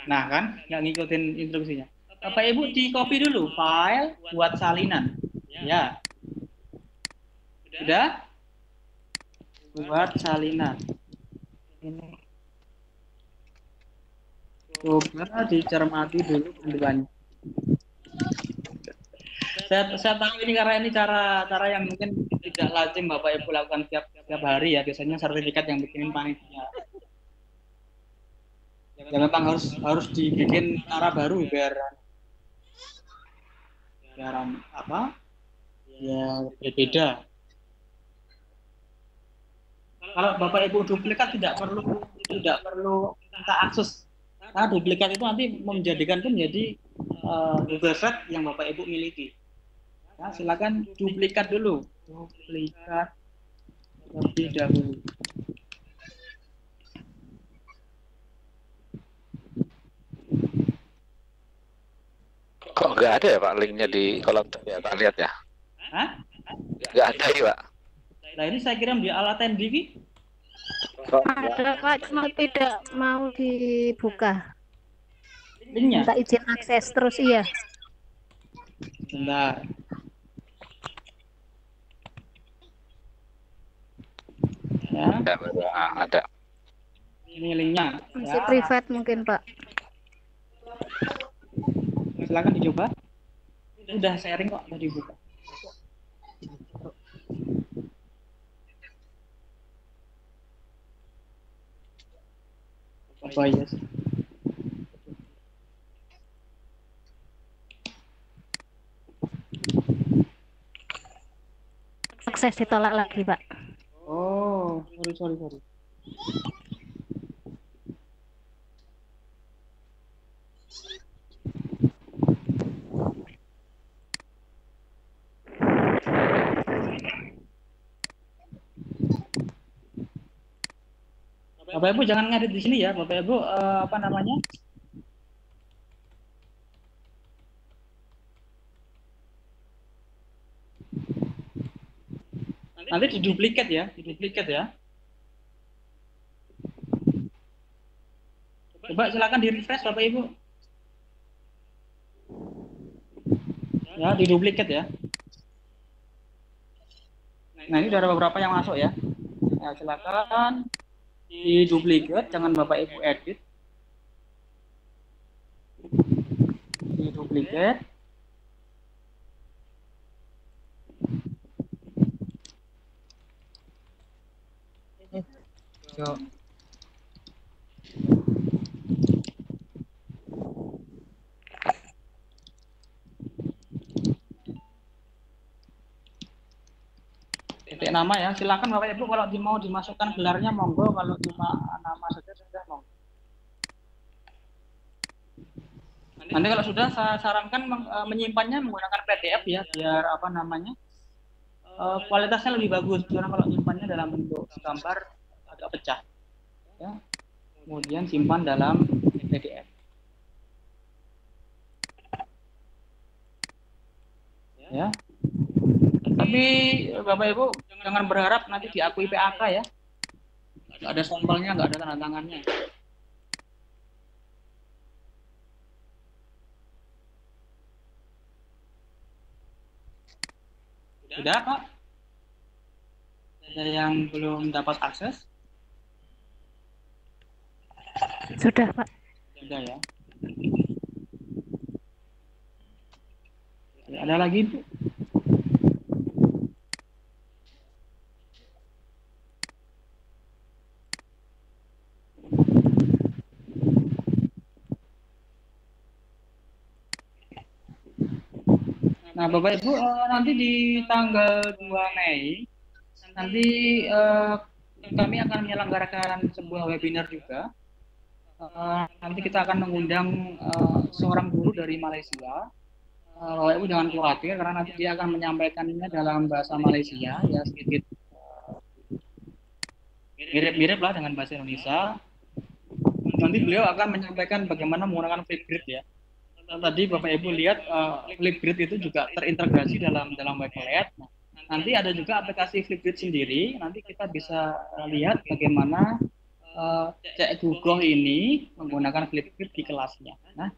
Nah kan, nggak ngikutin instruksinya. Bapak Ibu di copy dulu file buat salinan. Ya. Sudah? Buat salinan. Ini. Coba dicermati dulu panduannya. Saya tahu ini karena ini cara yang mungkin tidak lazim Bapak Ibu lakukan tiap hari ya. Biasanya sertifikat yang bikinin panitia. Ya memang harus dibikin cara baru biar apa? Ya berbeda. Kalau Bapak Ibu duplikat tidak perlu minta akses. Karena duplikat itu nanti menjadikan menjadi Google Sheet yang Bapak Ibu miliki. Nah, silakan duplikat dulu. Duplikat terlebih dahulu. Kok nggak ada ya Pak linknya di kolom chat ya Pak, lihat ya? Hah? Nggak ada ya Pak? Nah ini saya kirim di Al-Attendee. Ada Pak, cuma tidak mau dibuka. Linknya? Minta izin akses terus, iya. Bentar. Ya. Ada. Ini linknya. Masih private mungkin Pak. Silakan dicoba. Udah sharing kok, udah dibuka. Apa ya sih? Akses ditolak lagi Pak. Oh, sorry. Bapak Ibu jangan ngedit di sini ya, Bapak Ibu apa namanya? Nanti diduplikat ya, Coba silakan di refresh Bapak Ibu. Ya, diduplikat ya. Nah ini sudah ada beberapa yang masuk ya. Ya, silakan di duplicate, jangan Bapak Ibu edit. Di duplicate. Yuk. Titik nama ya, silakan Bapak Ibu kalau mau dimasukkan gelarnya monggo, kalau cuma nama saja sudah monggo. Nanti kalau sudah saya sarankan menyimpannya menggunakan PDF ya, biar apa namanya kualitasnya lebih bagus. Karena kalau menyimpannya dalam bentuk gambar agak pecah. Ya. Kemudian simpan dalam PDF. Ya. Tapi Bapak Ibu jangan berharap nanti diakui PAK ya. Nggak ada sampelnya, nggak ada tanda tangannya. Sudah Pak? Ada yang belum dapat akses? Sudah Pak. Sudah ya. Ada lagi Bu? Nah, Bapak Ibu, nanti di tanggal 2 Mei, nanti kami akan menyelenggarakan sebuah webinar juga. Nanti kita akan mengundang seorang guru dari Malaysia. Bapak Ibu jangan khawatir, karena nanti dia akan menyampaikannya dalam bahasa Malaysia, ya sedikit mirip-mirip lah dengan bahasa Indonesia. Nanti beliau akan menyampaikan bagaimana menggunakan Flipgrid ya. Tadi Bapak Ibu lihat Flipgrid itu juga terintegrasi dalam Wakelet. Nah, nanti ada juga aplikasi Flipgrid sendiri. Nanti kita bisa lihat bagaimana Cek Gugoh ini menggunakan Flipgrid di kelasnya. Nah,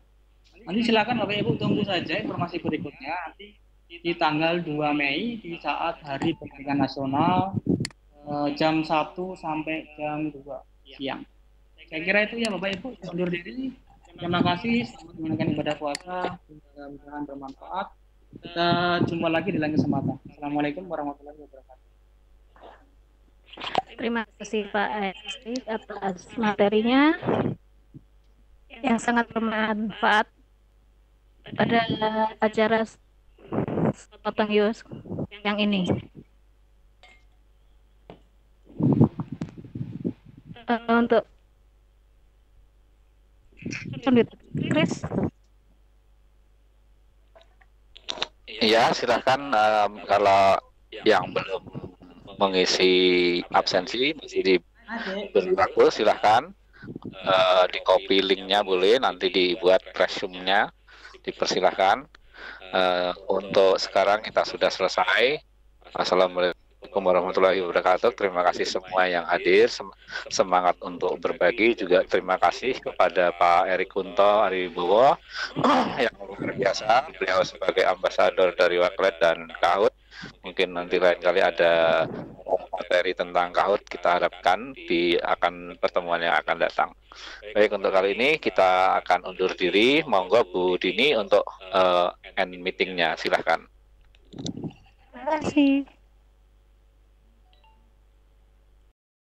nanti silakan Bapak Ibu tunggu saja informasi berikutnya. Nanti di tanggal 2 Mei di saat Hari Pendidikan Nasional jam 1 sampai jam 2 siang. Saya kira itu ya Bapak Ibu. Undur diri. Terima kasih, selamat menunaikan ibadah puasa, mudah-mudahan bermanfaat. Kita jumpa lagi di lain kesempatan. Assalamualaikum warahmatullahi wabarakatuh. Terima kasih Pak Erik atas materinya yang sangat bermanfaat pada acara Potong Yus yang ini. Untuk Chris. Iya, silakan kalau yang belum mengisi absensi masih diberi waktu, silahkan di copy linknya boleh, nanti dibuat resume-nya, dipersilahkan. Untuk sekarang kita sudah selesai. Assalamualaikum warahmatullahi wabarakatuh. Terima kasih semua yang hadir, semangat untuk berbagi. Juga terima kasih kepada Pak Erik Kunto Aribowo yang luar biasa, beliau sebagai ambasador dari Wakelet dan Kahoot. Mungkin nanti lain kali ada materi tentang Kahoot, kita harapkan akan pertemuan yang akan datang. Baik, untuk kali ini kita akan undur diri. Monggo Bu Dini untuk end meetingnya, silahkan. Terima kasih.